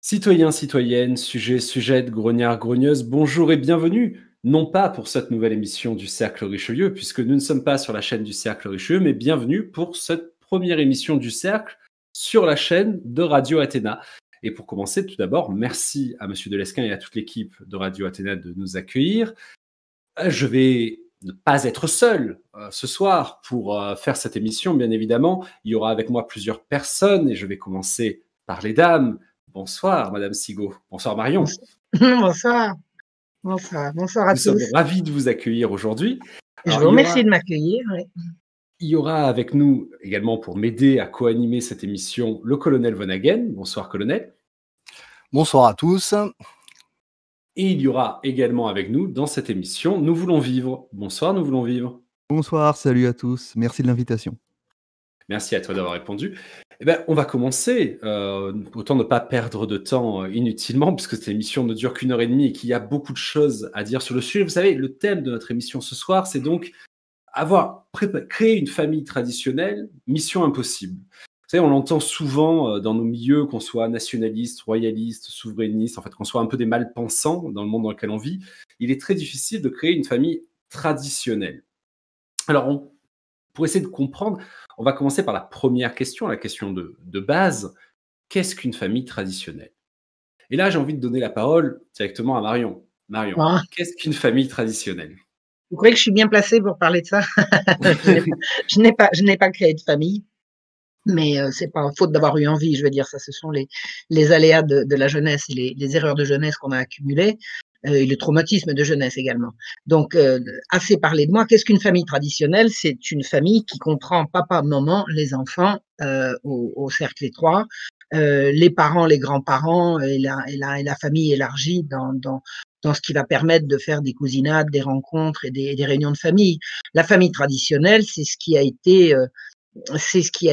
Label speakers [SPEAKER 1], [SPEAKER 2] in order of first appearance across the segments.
[SPEAKER 1] Citoyens, citoyennes, sujets, sujettes, grognards, grogneuses, bonjour et bienvenue. Non pas pour cette nouvelle émission du Cercle Richelieu, puisque nous ne sommes pas sur la chaîne du Cercle Richelieu, mais bienvenue pour cette première émission du Cercle sur la chaîne de Radio Athéna. Et pour commencer, tout d'abord, merci à Monsieur Delesquin et à toute l'équipe de Radio Athéna de nous accueillir. Je vais ne pas être seul ce soir pour faire cette émission, bien évidemment. Il y aura avec moi plusieurs personnes et je vais commencer par les dames. Bonsoir, Madame Sigaud. Bonsoir, Marion.
[SPEAKER 2] Bonsoir. Bonsoir à
[SPEAKER 1] Nous
[SPEAKER 2] tous.
[SPEAKER 1] sommes ravis de vous accueillir aujourd'hui.
[SPEAKER 2] Je vous remercie de m'accueillir. Oui.
[SPEAKER 1] Il y aura avec nous également pour m'aider à co-animer cette émission le colonel Vonhagen. Bonsoir, colonel.
[SPEAKER 3] Bonsoir à tous.
[SPEAKER 1] Et il y aura également avec nous dans cette émission Nous voulons vivre. Bonsoir, Nous voulons vivre.
[SPEAKER 4] Bonsoir, salut à tous. Merci de l'invitation.
[SPEAKER 1] Merci à toi d'avoir répondu. Eh ben, on va commencer. Autant ne pas perdre de temps inutilement, puisque cette émission ne dure qu'1 heure et demie et qu'il y a beaucoup de choses à dire sur le sujet. Vous savez, le thème de notre émission ce soir, c'est donc créer une famille traditionnelle, mission impossible. Vous savez, on l'entend souvent dans nos milieux, qu'on soit nationaliste, royaliste, souverainiste, en fait, qu'on soit un peu des mal-pensants dans le monde dans lequel on vit. Il est très difficile de créer une famille traditionnelle. Alors, pour essayer de comprendre, on va commencer par la première question, la question de base. Qu'est-ce qu'une famille traditionnelle? Et là, j'ai envie de donner la parole directement à Marion. Marion, qu'est-ce qu'une famille traditionnelle?
[SPEAKER 2] Vous croyez que je suis bien placée pour parler de ça? Je n'ai pas créé de famille, mais c'est pas faute d'avoir eu envie. Je veux dire, ça, ce sont les aléas de la jeunesse et les erreurs de jeunesse qu'on a accumulées. Et le traumatisme de jeunesse également. Donc, assez parlé de moi. Qu'est-ce qu'une famille traditionnelle? C'est une famille qui comprend papa, maman, les enfants au cercle étroit, les parents, les grands-parents et la famille élargie dans ce qui va permettre de faire des cousinades, des rencontres et des réunions de famille. La famille traditionnelle, c'est ce qui a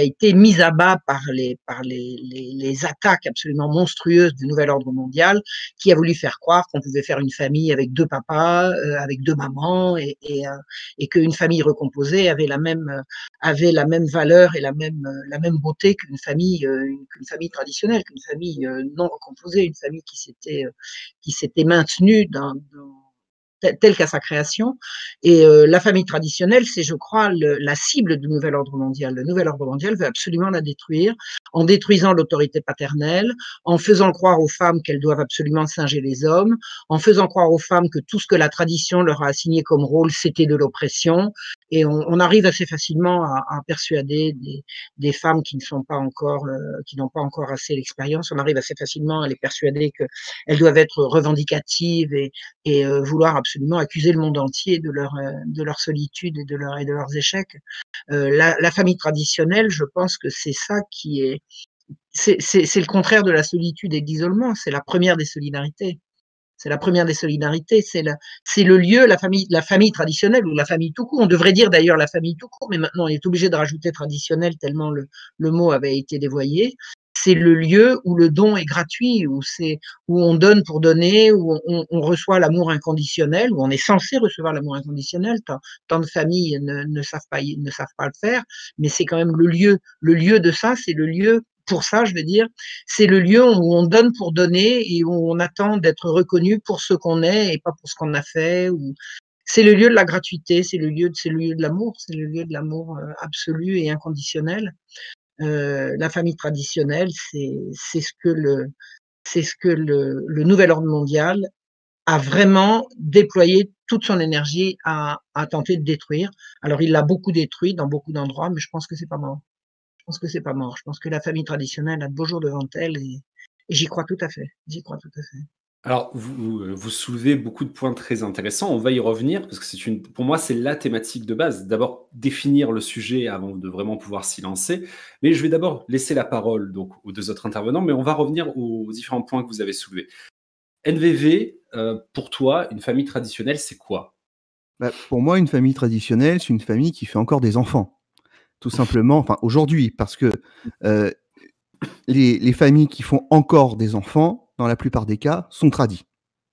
[SPEAKER 2] été mis à bas par les attaques absolument monstrueuses du nouvel ordre mondial, qui a voulu faire croire qu'on pouvait faire une famille avec 2 papas, avec 2 mamans, et qu'une famille recomposée avait la même valeur et la même beauté qu'une famille traditionnelle, qu'une famille non recomposée, une famille qui s'était maintenue telle qu'à sa création. Et la famille traditionnelle, c'est, je crois, la cible du nouvel ordre mondial. Le nouvel ordre mondial veut absolument la détruire, en détruisant l'autorité paternelle, en faisant croire aux femmes qu'elles doivent absolument singer les hommes, en faisant croire aux femmes que tout ce que la tradition leur a assigné comme rôle, c'était de l'oppression. Et on arrive assez facilement à persuader des femmes qui n'ont pas encore assez l'expérience, on arrive assez facilement à les persuader qu'elles doivent être revendicatives et vouloir absolument accuser le monde entier de leur solitude et de leurs échecs. La famille traditionnelle, je pense que c'est ça qui est, c'est le contraire de la solitude et de l'isolement. C'est la première des solidarités. C'est la première des solidarités. C'est le lieu, la famille traditionnelle ou la famille tout court. On devrait dire d'ailleurs la famille tout court, mais maintenant on est obligé de rajouter traditionnel tellement le mot avait été dévoyé. C'est le lieu où le don est gratuit, où on donne pour donner, où on reçoit l'amour inconditionnel, où on est censé recevoir l'amour inconditionnel. Tant de familles ne savent pas le faire, mais c'est quand même le lieu de ça, c'est le lieu. Pour ça, je veux dire, c'est le lieu où on donne pour donner et où on attend d'être reconnu pour ce qu'on est et pas pour ce qu'on a fait. C'est le lieu de la gratuité, c'est le lieu de l'amour, c'est le lieu de l'amour absolu et inconditionnel. La famille traditionnelle, c'est ce que le nouvel ordre mondial a vraiment déployé toute son énergie à tenter de détruire. Alors, il l'a beaucoup détruit dans beaucoup d'endroits, mais je pense que c'est pas mort. Je pense que c'est pas mort. Je pense que la famille traditionnelle a de beaux jours devant elle et j'y crois tout à fait. J'y crois tout à fait.
[SPEAKER 1] Alors, vous soulevez beaucoup de points très intéressants. On va y revenir parce que pour moi, c'est la thématique de base. D'abord, définir le sujet avant de vraiment pouvoir s'y lancer. Mais je vais d'abord laisser la parole donc aux 2 autres intervenants, mais on va revenir aux différents points que vous avez soulevés. NVV, pour toi, une famille traditionnelle, c'est quoi?
[SPEAKER 4] Pour moi, une famille traditionnelle, c'est une famille qui fait encore des enfants. Tout simplement, enfin aujourd'hui, parce que les familles qui font encore des enfants, dans la plupart des cas, sont tradies.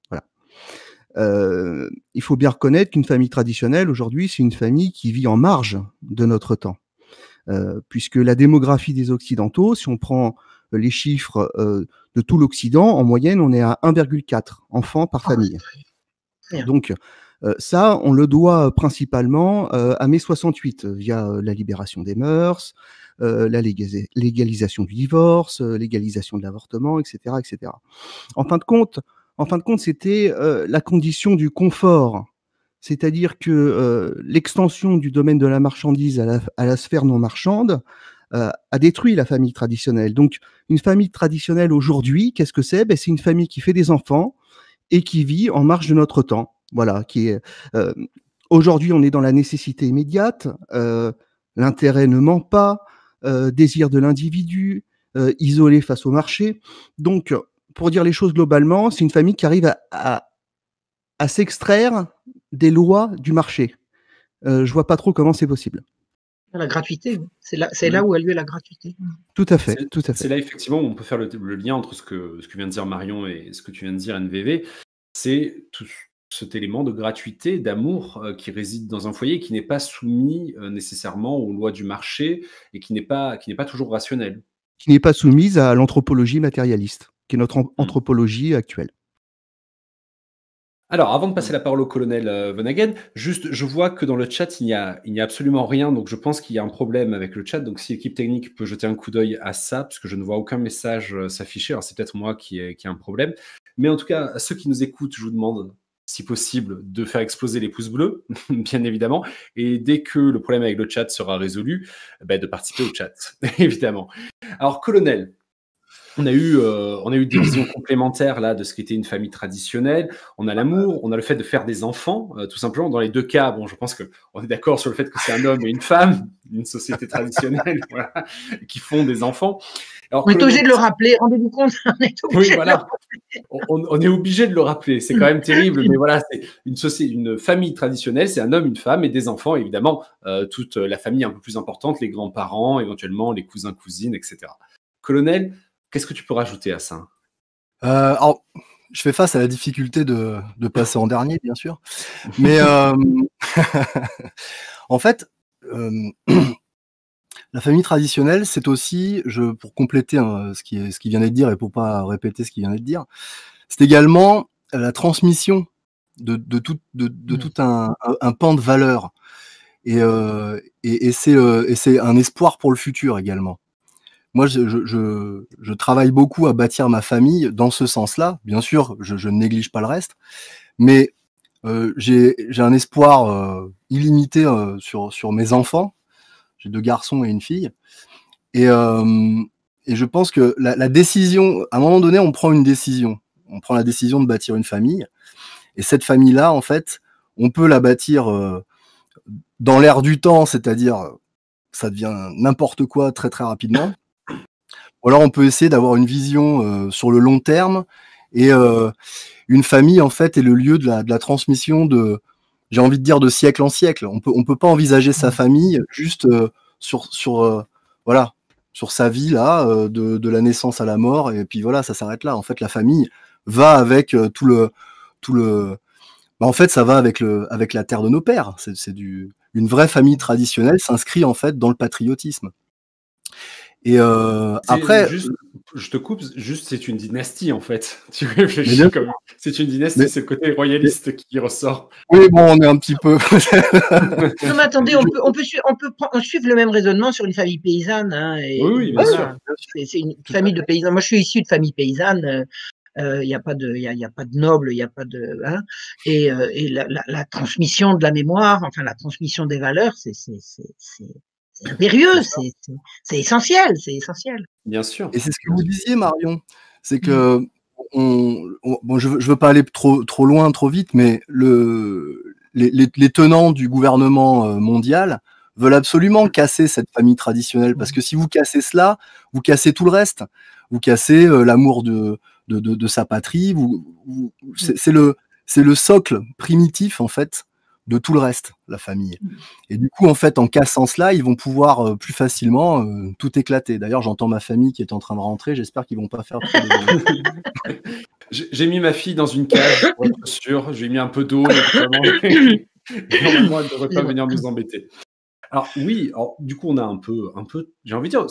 [SPEAKER 4] Voilà. Il faut bien reconnaître qu'une famille traditionnelle, aujourd'hui, c'est une famille qui vit en marge de notre temps. Puisque la démographie des Occidentaux, si on prend les chiffres de tout l'Occident, en moyenne, on est à 1,4 enfants par famille.
[SPEAKER 2] Bien.
[SPEAKER 4] Donc, ça, on le doit principalement à mai 68, via la libération des mœurs, la légalisation du divorce, légalisation de l'avortement, etc., etc. En fin de compte, c'était la condition du confort. C'est-à-dire que l'extension du domaine de la marchandise à la sphère non marchande a détruit la famille traditionnelle. Donc, une famille traditionnelle aujourd'hui, qu'est-ce que c'est? C'est une famille qui fait des enfants et qui vit en marge de notre temps. Voilà, aujourd'hui, on est dans la nécessité immédiate, l'intérêt ne ment pas, désir de l'individu, isolé face au marché. Donc, pour dire les choses globalement, c'est une famille qui arrive à s'extraire des lois du marché. Je vois pas trop comment c'est possible.
[SPEAKER 2] La gratuité, c'est là où a lieu la gratuité.
[SPEAKER 4] Tout à fait, tout à
[SPEAKER 1] C'est
[SPEAKER 4] fait.
[SPEAKER 1] là effectivement où on peut faire le lien entre ce que vient de dire Marion et ce que tu viens de dire NVV. C'est tout cet élément de gratuité, d'amour qui réside dans un foyer, qui n'est pas soumis nécessairement aux lois du marché et qui n'est pas toujours rationnel.
[SPEAKER 4] Qui n'est pas soumise à l'anthropologie matérialiste, qui est notre anthropologie actuelle.
[SPEAKER 1] Alors, avant de passer la parole au colonel Vonhagen, juste, je vois que dans le chat, il n'y a absolument rien, donc je pense qu'il y a un problème avec le chat. Donc, si l'équipe technique peut jeter un coup d'œil à ça, parce que je ne vois aucun message s'afficher, alors c'est peut-être moi qui ai un problème. Mais en tout cas, à ceux qui nous écoutent, je vous demande, si possible, de faire exploser les pouces bleus, bien évidemment. Et dès que le problème avec le chat sera résolu, de participer au chat, évidemment. Alors, colonel, on a eu des visions complémentaires là de ce qu'était une famille traditionnelle. On a l'amour, on a le fait de faire des enfants, tout simplement. Dans les deux cas, bon, je pense qu'on est d'accord sur le fait que c'est un homme et une femme, une société traditionnelle, voilà, qui font des enfants. Alors,
[SPEAKER 2] on est obligé de le rappeler, rendez-vous compte, on est obligé
[SPEAKER 1] oui, voilà. On est obligé de le rappeler. C'est quand même terrible, mais voilà, c'est une famille traditionnelle, c'est un homme, une femme et des enfants, évidemment, toute la famille un peu plus importante, les grands-parents, éventuellement les cousins, cousines, etc. Colonel, qu'est-ce que tu peux rajouter à ça?
[SPEAKER 3] Alors, je fais face à la difficulté de passer en dernier, bien sûr. Mais en fait, la famille traditionnelle, c'est aussi, pour compléter ce qui vient d'être dit et pour pas répéter ce qui vient d'être dit, c'est également la transmission de tout un pan de valeurs. Et c'est un espoir pour le futur également. Moi, je travaille beaucoup à bâtir ma famille dans ce sens-là. Bien sûr, je ne néglige pas le reste, mais j'ai un espoir illimité sur mes enfants. J'ai 2 garçons et une fille. Et je pense que la décision, à un moment donné, on prend une décision. On prend la décision de bâtir une famille. Et cette famille-là, en fait, on peut la bâtir dans l'air du temps, c'est-à-dire ça devient n'importe quoi très très rapidement. Ou alors on peut essayer d'avoir une vision sur le long terme, et une famille en fait est le lieu de la transmission de, j'ai envie de dire, de siècle en siècle. On peut pas envisager sa famille juste sur sa vie là, de la naissance à la mort, et puis voilà, ça s'arrête là. En fait, la famille va avec en fait, ça va avec la terre de nos pères. Une vraie famille traditionnelle s'inscrit en fait dans le patriotisme. Et après,
[SPEAKER 1] je te coupe, juste c'est une dynastie en fait. Tu réfléchis comme c'est une dynastie, c'est le côté royaliste qui ressort.
[SPEAKER 3] Oui, bon, on est un petit peu.
[SPEAKER 2] Non, mais attendez, on peut suivre le même raisonnement sur une famille paysanne. Hein,
[SPEAKER 1] oui, bien sûr.
[SPEAKER 2] C'est une famille de paysans. Moi, je suis issu de famille paysanne. Il n'y a pas de noble, il n'y a pas de et la transmission de la mémoire, enfin la transmission des valeurs, c'est impérieux, c'est essentiel,
[SPEAKER 1] Bien sûr.
[SPEAKER 3] Et c'est ce que vous disiez, Marion, c'est que bon, je veux pas aller trop loin, trop vite, mais les tenants du gouvernement mondial veulent absolument casser cette famille traditionnelle, parce que si vous cassez cela, vous cassez tout le reste. Vous cassez l'amour de sa patrie. C'est le socle primitif en fait de tout le reste, la famille. Et du coup, en fait, en cassant cela, ils vont pouvoir plus facilement tout éclater. D'ailleurs, j'entends ma famille qui est en train de rentrer. J'espère qu'ils vont pas faire trop de...
[SPEAKER 1] J'ai mis ma fille dans une cage, pour être sûr. J'ai mis un peu d'eau. Normalement, elle ne devrait pas venir nous embêter. Alors oui, alors, du coup, on a un peu, j'ai envie de dire,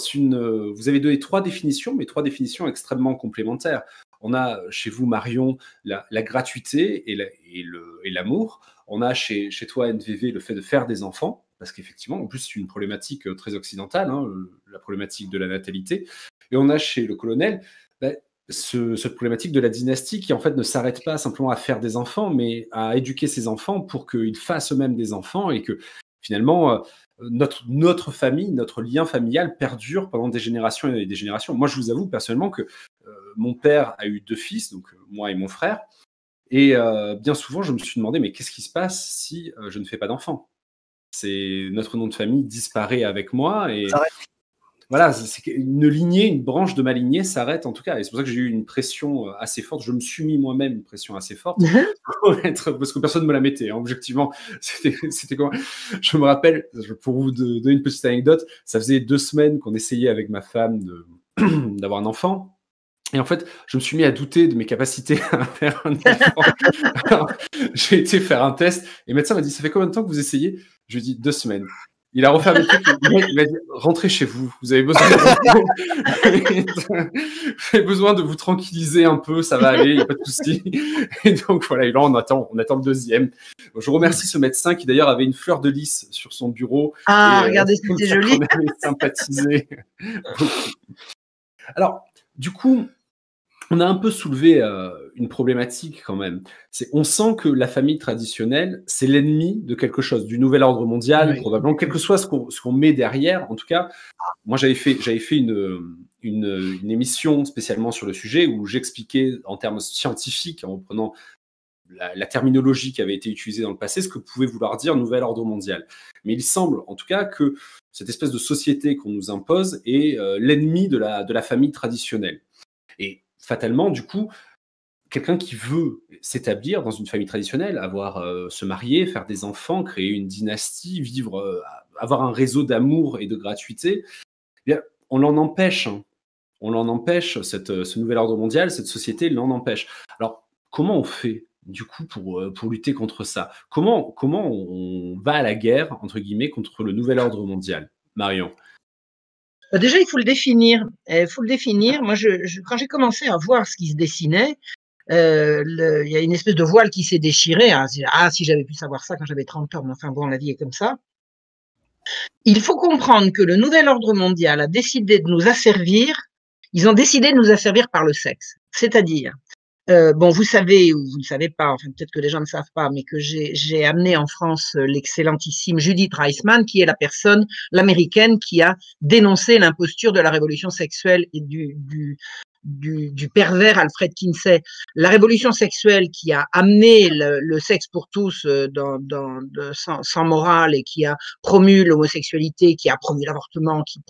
[SPEAKER 1] vous avez donné 3 définitions, mais 3 définitions extrêmement complémentaires. On a chez vous, Marion, la gratuité et l'amour. On a chez toi, NVV, le fait de faire des enfants, parce qu'effectivement, en plus, c'est une problématique très occidentale, hein, la problématique de la natalité. Et on a chez le colonel bah, cette problématique de la dynastie qui, en fait, ne s'arrête pas simplement à faire des enfants, mais à éduquer ses enfants pour qu'ils fassent eux-mêmes des enfants et que finalement, notre famille, notre lien familial perdure pendant des générations et des générations. Moi, je vous avoue personnellement que mon père a eu 2 fils, donc moi et mon frère, et bien souvent, je me suis demandé, mais qu'est-ce qui se passe si je ne fais pas d'enfant? C'est notre nom de famille disparaît avec moi et
[SPEAKER 3] Ça arrête.
[SPEAKER 1] voilà, c'est une lignée, une branche de ma lignée s'arrête en tout cas. Et c'est pour ça que j'ai eu une pression assez forte. Je me suis mis moi-même une pression assez forte parce que personne ne me la mettait. Hein. Objectivement, c'était quoi? Je me rappelle, pour vous donner une petite anecdote, ça faisait 2 semaines qu'on essayait avec ma femme d'avoir un enfant. Et en fait, je me suis mis à douter de mes capacités à faire un enfant. Alors, j'ai été faire un test et le médecin m'a dit, ça fait combien de temps que vous essayez? Je lui ai dit 2 semaines. Il a refermé le truc, il m'a dit, rentrez chez vous, vous avez besoin de vous tranquilliser un peu, ça va aller, il n'y a pas de souci. Et donc voilà, et là on attend le deuxième. Je remercie ce médecin qui d'ailleurs avait une fleur de lys sur son bureau.
[SPEAKER 2] Ah,
[SPEAKER 1] et,
[SPEAKER 2] regardez,
[SPEAKER 1] comme
[SPEAKER 2] c'était
[SPEAKER 1] ça
[SPEAKER 2] joli.
[SPEAKER 1] qu'on avait sympathisé beaucoup. Alors, du coup, on a un peu soulevé une problématique quand même. On sent que la famille traditionnelle, c'est l'ennemi de quelque chose, du nouvel ordre mondial,
[SPEAKER 2] Oui.
[SPEAKER 1] probablement, quel que soit ce qu'on met derrière. En tout cas, moi, j'avais fait une émission spécialement sur le sujet où j'expliquais en termes scientifiques, en reprenant la terminologie qui avait été utilisée dans le passé, ce que pouvait vouloir dire nouvel ordre mondial. Mais il semble, en tout cas, que cette espèce de société qu'on nous impose est l'ennemi de la famille traditionnelle. Et fatalement, du coup, quelqu'un qui veut s'établir dans une famille traditionnelle, se marier, faire des enfants, créer une dynastie, vivre, avoir un réseau d'amour et de gratuité, eh bien, on l'en empêche. Hein. On l'en empêche, ce nouvel ordre mondial, cette société l'en empêche. Alors, comment on fait, du coup, pour lutter contre ça? Comment on va à la guerre, entre guillemets, contre le nouvel ordre mondial? Marion.
[SPEAKER 2] Déjà, il faut le définir. Il faut le définir. Moi, quand j'ai commencé à voir ce qui se dessinait, il y a une espèce de voile qui s'est déchiré. Hein. Ah, si j'avais pu savoir ça quand j'avais 30 ans, mais enfin bon, la vie est comme ça. Il faut comprendre que le nouvel ordre mondial a décidé de nous asservir. Ils ont décidé de nous asservir par le sexe. C'est-à-dire, bon, vous savez ou vous ne savez pas, enfin peut-être que les gens ne savent pas, mais que j'ai amené en France l'excellentissime Judith Reisman, qui est l'américaine qui a dénoncé l'imposture de la révolution sexuelle et du pervers Alfred Kinsey. La révolution sexuelle qui a amené le sexe pour tous sans morale et qui a promu l'homosexualité, qui a promu l'avortement, qui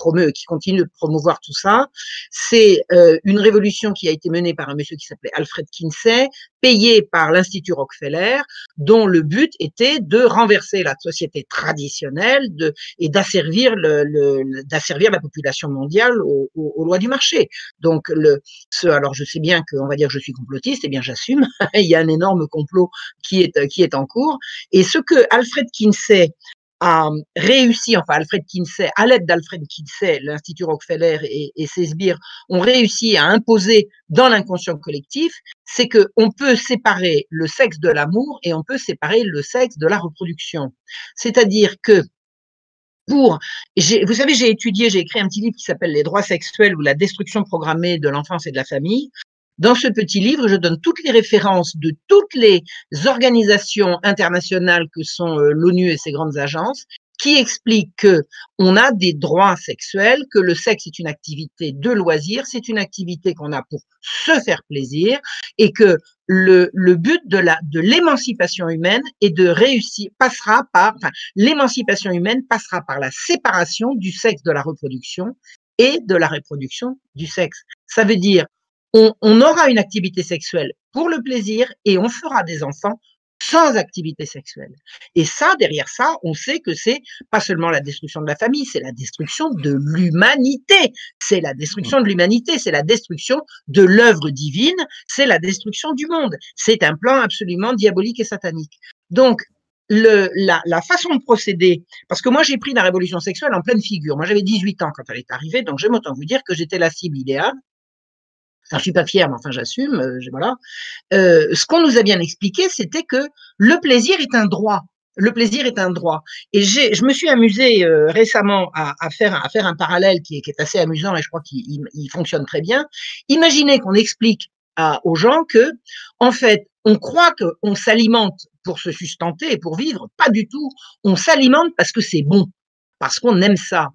[SPEAKER 2] continue de promouvoir tout ça, c'est une révolution qui a été menée par un monsieur qui s'appelait Alfred Kinsey, payé par l'Institut Rockefeller, dont le but était de renverser la société traditionnelle et d'asservir la population mondiale aux lois du marché. Donc, alors je sais bien qu'on va dire que je suis complotiste, eh bien j'assume, il y a un énorme complot qui est en cours. Et ce que Alfred Kinsey a réussi, enfin Alfred Kinsey, à l'aide d'Alfred Kinsey, l'Institut Rockefeller et ses sbires ont réussi à imposer dans l'inconscient collectif, c'est qu'on peut séparer le sexe de l'amour et on peut séparer le sexe de la reproduction. C'est-à-dire que vous savez, j'ai écrit un petit livre qui s'appelle Les droits sexuels ou la destruction programmée de l'enfance et de la famille. Dans ce petit livre, je donne toutes les références de toutes les organisations internationales que sont l'ONU et ses grandes agences, qui expliquent que on a des droits sexuels, que le sexe est une activité de loisir, c'est une activité qu'on a pour se faire plaisir, et que le but de l'émancipation humaine est de réussir, l'émancipation humaine passera par la séparation du sexe de la reproduction et de la reproduction du sexe. Ça veut dire on aura une activité sexuelle pour le plaisir et on fera des enfants sans activité sexuelle. Et ça, derrière ça, on sait que c'est pas seulement la destruction de la famille, c'est la destruction de l'humanité. C'est la destruction de l'humanité, c'est la destruction de l'œuvre divine, c'est la destruction du monde. C'est un plan absolument diabolique et satanique. Donc, la façon de procéder, parce que moi j'ai pris la révolution sexuelle en pleine figure. Moi j'avais 18 ans quand elle est arrivée, donc j'aime autant vous dire que j'étais la cible idéale. Alors, je suis pas fière, mais enfin j'assume. Voilà. Ce qu'on nous a bien expliqué, c'était que le plaisir est un droit. Le plaisir est un droit. Et je me suis amusée récemment à faire un parallèle qui est assez amusant et je crois qu'il fonctionne très bien. Imaginez qu'on explique aux gens que, en fait, on croit qu'on s'alimente pour se sustenter et pour vivre. Pas du tout. On s'alimente parce que c'est bon, parce qu'on aime ça.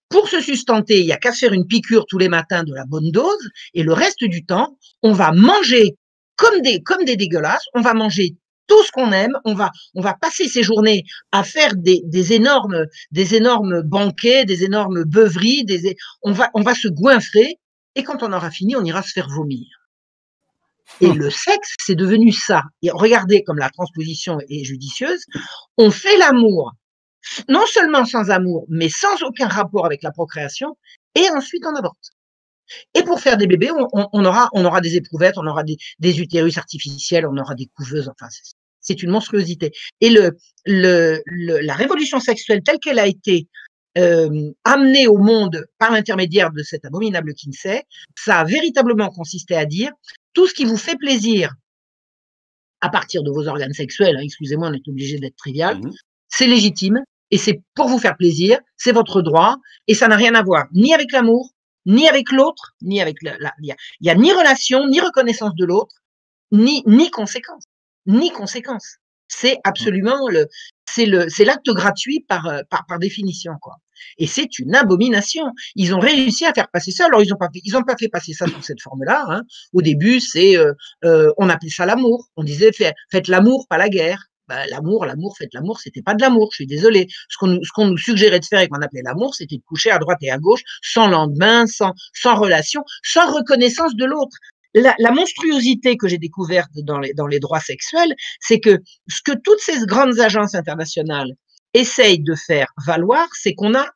[SPEAKER 2] Pour se sustenter, il n'y a qu'à faire une piqûre tous les matins de la bonne dose et le reste du temps, on va manger comme des dégueulasses, on va manger tout ce qu'on aime, on va passer ses journées à faire des énormes banquets, des énormes beuveries, on va se goinfrer et quand on aura fini, on ira se faire vomir. Et le sexe, c'est devenu ça. Et regardez comme la transposition est judicieuse. On fait l'amour, non seulement sans amour, mais sans aucun rapport avec la procréation, et ensuite on avorte. Et pour faire des bébés, on aura des éprouvettes, on aura des utérus artificiels, on aura des couveuses, enfin, c'est une monstruosité. Et la révolution sexuelle telle qu'elle a été amenée au monde par l'intermédiaire de cet abominable Kinsey, ça a véritablement consisté à dire tout ce qui vous fait plaisir à partir de vos organes sexuels, hein, excusez-moi, on est obligé d'être trivial, c'est légitime et c'est pour vous faire plaisir, c'est votre droit et ça n'a rien à voir ni avec l'amour, ni avec l'autre, ni avec il y a ni relation, ni reconnaissance de l'autre, ni conséquence, ni conséquence. C'est absolument c'est l'acte gratuit par définition, quoi. Et c'est une abomination. Ils ont réussi à faire passer ça. Alors ils ont pas fait passer ça sous cette forme-là. Hein. Au début, on appelait ça l'amour. On disait faites l'amour, pas la guerre. Ben, l'amour, faites l'amour, c'était pas de l'amour. Je suis désolée. Ce qu'on nous suggérait de faire et qu'on appelait l'amour, c'était de coucher à droite et à gauche, sans lendemain, sans relation, sans reconnaissance de l'autre. La monstruosité que j'ai découverte dans les droits sexuels, c'est que ce que toutes ces grandes agences internationales essayent de faire valoir, c'est qu'on a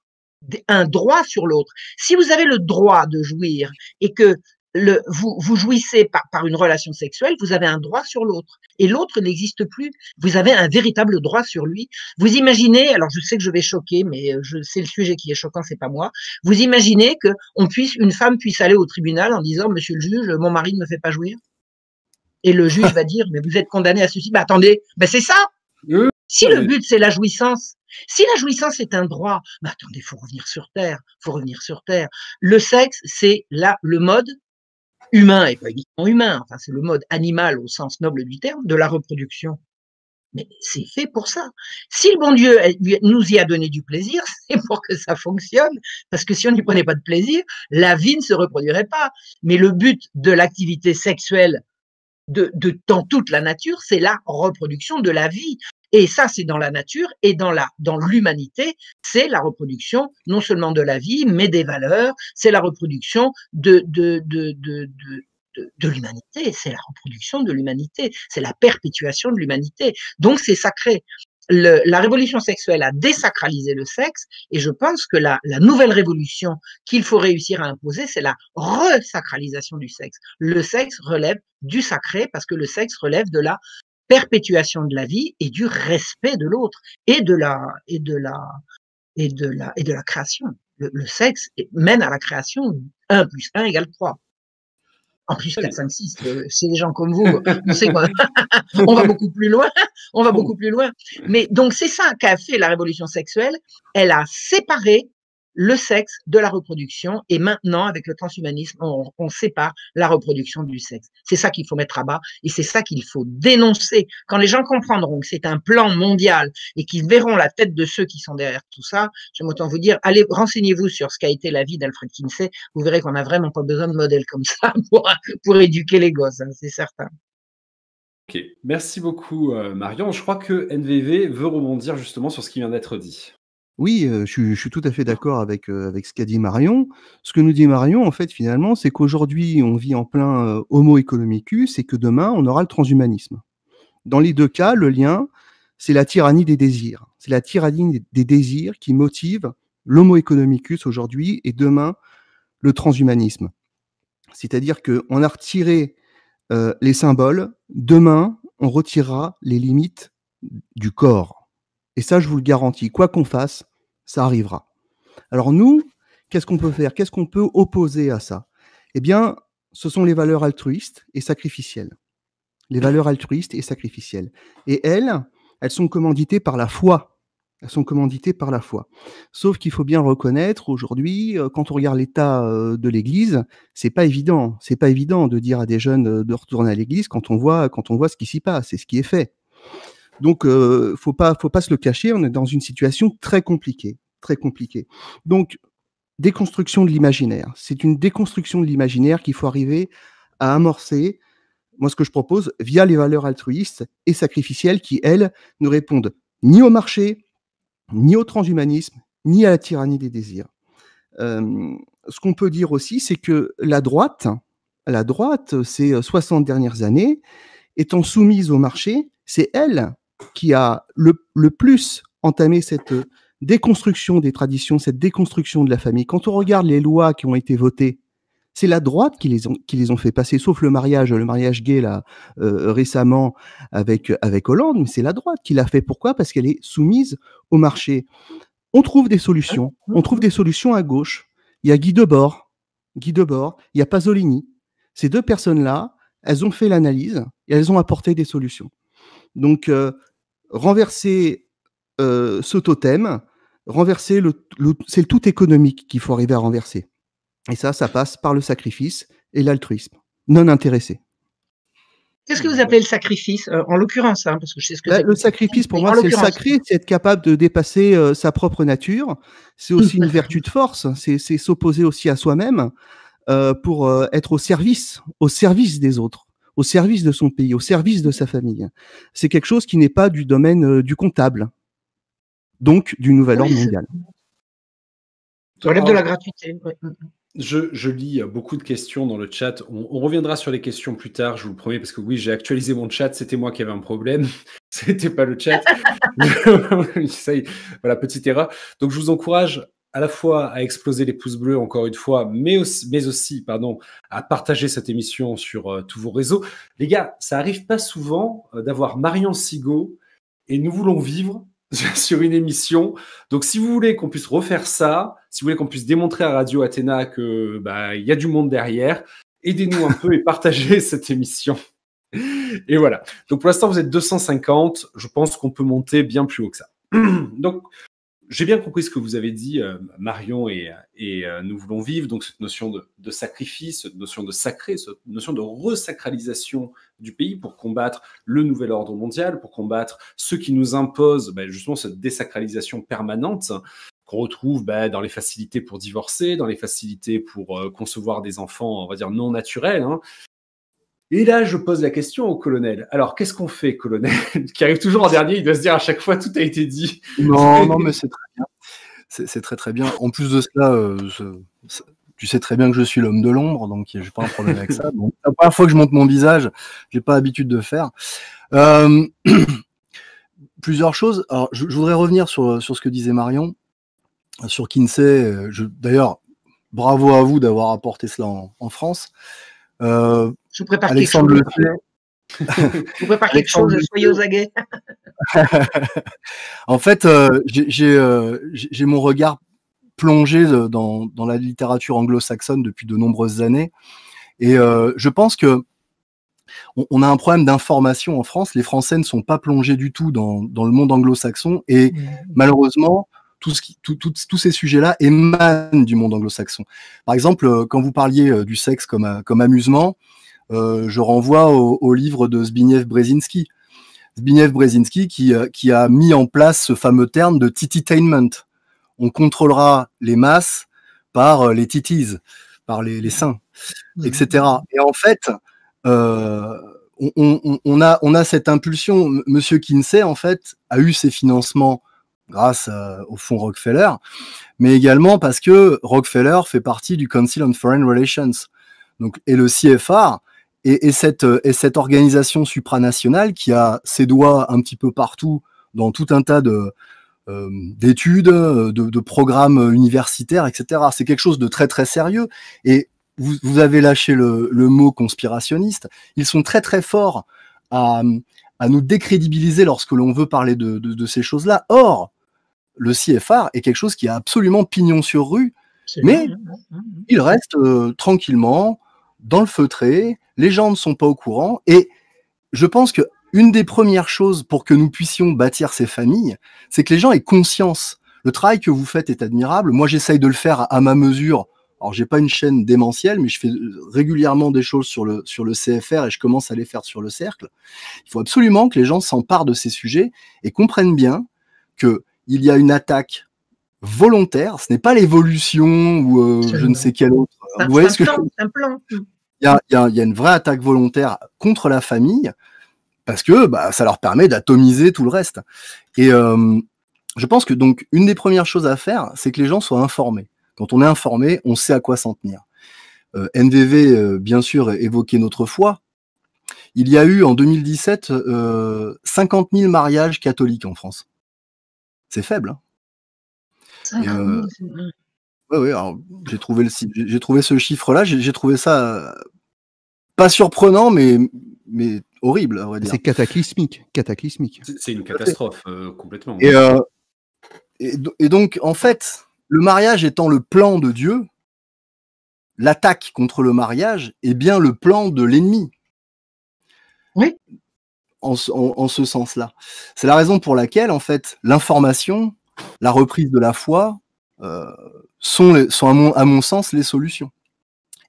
[SPEAKER 2] un droit sur l'autre. Si vous avez le droit de jouir et que vous jouissez par une relation sexuelle, vous avez un droit sur l'autre. Et l'autre n'existe plus. Vous avez un véritable droit sur lui. Vous imaginez, alors je sais que je vais choquer, mais c'est le sujet qui est choquant, c'est pas moi. Vous imaginez que une femme puisse aller au tribunal en disant, monsieur le juge, mon mari ne me fait pas jouir? Et le juge va dire, mais vous êtes condamné à ceci. Ben attendez, ben c'est ça. Si le but c'est la jouissance, si la jouissance est un droit, ben attendez, faut revenir sur terre. Le sexe, c'est là le mode humain et pas uniquement humain, enfin c'est le mode animal au sens noble du terme, de la reproduction. Mais c'est fait pour ça. Si le bon Dieu nous y a donné du plaisir, c'est pour que ça fonctionne, parce que si on n'y prenait pas de plaisir, la vie ne se reproduirait pas. Mais le but de l'activité sexuelle dans toute la nature, c'est la reproduction de la vie. Et ça, c'est dans la nature et dans l'humanité, c'est la reproduction non seulement de la vie, mais des valeurs, c'est la reproduction de l'humanité, c'est la reproduction de l'humanité, c'est la perpétuation de l'humanité. Donc, c'est sacré. La révolution sexuelle a désacralisé le sexe et je pense que la nouvelle révolution qu'il faut réussir à imposer, c'est la resacralisation du sexe. Le sexe relève du sacré parce que le sexe relève de la perpétuation de la vie et du respect de l'autre et de la création. Le sexe mène à la création. 1 + 1 = 3. En plus, 4, 5, 6, c'est des gens comme vous, on sait qu'on va beaucoup plus loin, Mais donc, c'est ça qu'a fait la révolution sexuelle. Elle a séparé le sexe de la reproduction et maintenant, avec le transhumanisme, on sépare la reproduction du sexe. C'est ça qu'il faut mettre à bas et c'est ça qu'il faut dénoncer. Quand les gens comprendront que c'est un plan mondial et qu'ils verront la tête de ceux qui sont derrière tout ça, j'aime autant vous dire, allez, renseignez-vous sur ce qu'a été la vie d'Alfred Kinsey. Vous verrez qu'on n'a vraiment pas besoin de modèles comme ça pour éduquer les gosses, hein, c'est certain.
[SPEAKER 1] Ok, merci beaucoup Marion. Je crois que NVV veut rebondir justement sur ce qui vient d'être dit.
[SPEAKER 4] Oui, je suis tout à fait d'accord avec ce qu'a dit Marion. Ce que nous dit Marion, en fait, finalement, c'est qu'aujourd'hui, on vit en plein homo economicus et que demain, on aura le transhumanisme. Dans les 2 cas, le lien, c'est la tyrannie des désirs. C'est la tyrannie des désirs qui motive l'homo economicus aujourd'hui et demain, le transhumanisme. C'est-à-dire qu'on a retiré les symboles, demain, on retirera les limites du corps. Et ça, je vous le garantis, quoi qu'on fasse, ça arrivera. Alors nous, qu'est-ce qu'on peut faire? Qu'est-ce qu'on peut opposer à ça? Eh bien, ce sont les valeurs altruistes et sacrificielles. Les valeurs altruistes et sacrificielles. Et elles sont commanditées par la foi. Elles sont commanditées par la foi. Sauf qu'il faut bien reconnaître aujourd'hui, quand on regarde l'état de l'Église, c'est pas évident. C'est pas évident de dire à des jeunes de retourner à l'Église quand on voit ce qui s'y passe et ce qui est fait. Donc, faut pas se le cacher. On est dans une situation très compliquée, très compliquée. Donc, déconstruction de l'imaginaire. C'est une déconstruction de l'imaginaire qu'il faut arriver à amorcer. Moi, ce que je propose, via les valeurs altruistes et sacrificielles qui, elles, ne répondent ni au marché, ni au transhumanisme, ni à la tyrannie des désirs. Ce qu'on peut dire aussi, c'est que la droite, ces 60 dernières années, étant soumise au marché, c'est elle qui a le plus entamé cette déconstruction des traditions, cette déconstruction de la famille. Quand on regarde les lois qui ont été votées, c'est la droite qui les ont fait passer, sauf le mariage gay là récemment avec Hollande, mais c'est la droite qui l'a fait. Pourquoi? Parce qu'elle est soumise au marché. On trouve des solutions. On trouve des solutions à gauche. Il y a Guy Debord, il y a Pasolini. Ces deux personnes-là, elles ont fait l'analyse et elles ont apporté des solutions. Donc, renverser ce totem, renverser c'est le tout économique qu'il faut arriver à renverser. Et ça passe par le sacrifice et l'altruisme, non intéressé.
[SPEAKER 2] Qu'est-ce que vous appelez le sacrifice, en l'occurrence, hein, parce que je sais ce que c'est.
[SPEAKER 4] Le sacrifice, pour moi, c'est le sacré, c'est être capable de dépasser sa propre nature. C'est aussi une vertu de force, c'est s'opposer aussi à soi-même pour être au service des autres, au service de son pays, au service de sa famille. C'est quelque chose qui n'est pas du domaine du comptable, donc du nouvel ordre mondial.
[SPEAKER 2] Ça relève de la gratuité. Ouais.
[SPEAKER 1] Je lis beaucoup de questions dans le chat. On reviendra sur les questions plus tard, je vous le promets, parce que oui, j'ai actualisé mon chat. C'était moi qui avais un problème. C'était pas le chat. Ça y est, voilà, petite erreur. Donc, je vous encourage à la fois à exploser les pouces bleus, encore une fois, mais aussi à partager cette émission sur tous vos réseaux. Les gars, ça arrive pas souvent d'avoir Marion Sigaud et Nous voulons vivre sur une émission. Donc, si vous voulez qu'on puisse refaire ça, si vous voulez qu'on puisse démontrer à Radio Athéna que il y a du monde derrière, aidez-nous un peu et partagez cette émission. Et voilà. Donc, pour l'instant, vous êtes 250. Je pense qu'on peut monter bien plus haut que ça. Donc, j'ai bien compris ce que vous avez dit, Marion et Nous voulons vivre. Donc, cette notion de sacrifice, cette notion de sacré, cette notion de resacralisation du pays pour combattre le nouvel ordre mondial, pour combattre ceux qui nous imposent justement cette désacralisation permanente qu'on retrouve dans les facilités pour divorcer, dans les facilités pour concevoir des enfants, on va dire, non naturels. Hein. Et là, je pose la question au colonel. Alors, qu'est-ce qu'on fait, colonel? Qui arrive toujours en dernier, il doit se dire à chaque fois, tout a été dit.
[SPEAKER 3] Non, mais c'est très bien. C'est très très bien. En plus de cela, tu sais très bien que je suis l'homme de l'ombre, donc j'ai pas un problème avec ça. Donc, la première fois que je monte mon visage, j'ai pas l'habitude de faire. Plusieurs choses. Alors, je voudrais revenir sur ce que disait Marion, sur Kinsey. D'ailleurs, bravo à vous d'avoir apporté cela en France.
[SPEAKER 2] Je vous prépare Alexandre quelque chose. Je vous prépare quelque chose, soyez aux aguets.
[SPEAKER 3] En fait, j'ai mon regard plongé dans la littérature anglo-saxonne depuis de nombreuses années. Et je pense que on a un problème d'information en France. Les Français ne sont pas plongés du tout dans le monde anglo-saxon. Et malheureusement, tous ces sujets-là émanent du monde anglo-saxon. Par exemple, quand vous parliez du sexe comme amusement, je renvoie au livre de Zbigniew Brzezinski. Zbigniew Brzezinski qui a mis en place ce fameux terme de tititainment. On contrôlera les masses par les titties, par les seins, etc. Et en fait, on a cette impulsion. Monsieur Kinsey, en fait, a eu ses financements grâce au fonds Rockefeller, mais également parce que Rockefeller fait partie du Council on Foreign Relations. Donc, et le CFR et cette organisation supranationale qui a ses doigts un petit peu partout dans tout un tas d'études, de programmes universitaires, etc. C'est quelque chose de très très sérieux. Et vous avez lâché le mot conspirationniste. Ils sont très très forts à à nous décrédibiliser lorsque l'on veut parler de ces choses-là. Or, le CFR est quelque chose qui a absolument pignon sur rue, mais il reste tranquillement dans le feutré, les gens ne sont pas au courant, et je pense que une des premières choses pour que nous puissions bâtir ces familles, c'est que les gens aient conscience. Le travail que vous faites est admirable. Moi, j'essaye de le faire à ma mesure. Alors, j'ai pas une chaîne démentielle, mais je fais régulièrement des choses sur le CFR et je commence à les faire sur le cercle. Il faut absolument que les gens s'emparent de ces sujets et comprennent bien que il y a une attaque volontaire. Ce n'est pas l'évolution ou je ne sais quel autre. Vous voyez ce que
[SPEAKER 2] c'est un plan.
[SPEAKER 3] Il y a une vraie attaque volontaire contre la famille parce que ça leur permet d'atomiser tout le reste. Et je pense que donc une des premières choses à faire, c'est que les gens soient informés. Quand on est informé, on sait à quoi s'en tenir. NVV, bien sûr, évoquait notre foi. Il y a eu en 2017 50 000 mariages catholiques en France. C'est faible. Hein.
[SPEAKER 2] 50 000,
[SPEAKER 3] ouais, alors, j'ai trouvé ce chiffre-là, j'ai trouvé ça pas surprenant, mais horrible, à vrai dire.
[SPEAKER 4] C'est cataclysmique.
[SPEAKER 1] C'est une catastrophe, complètement.
[SPEAKER 3] Et donc, en fait, le mariage étant le plan de Dieu, l'attaque contre le mariage est bien le plan de l'ennemi.
[SPEAKER 2] Oui.
[SPEAKER 3] En ce sens-là. C'est la raison pour laquelle, en fait, l'information, la reprise de la foi sont à mon sens les solutions.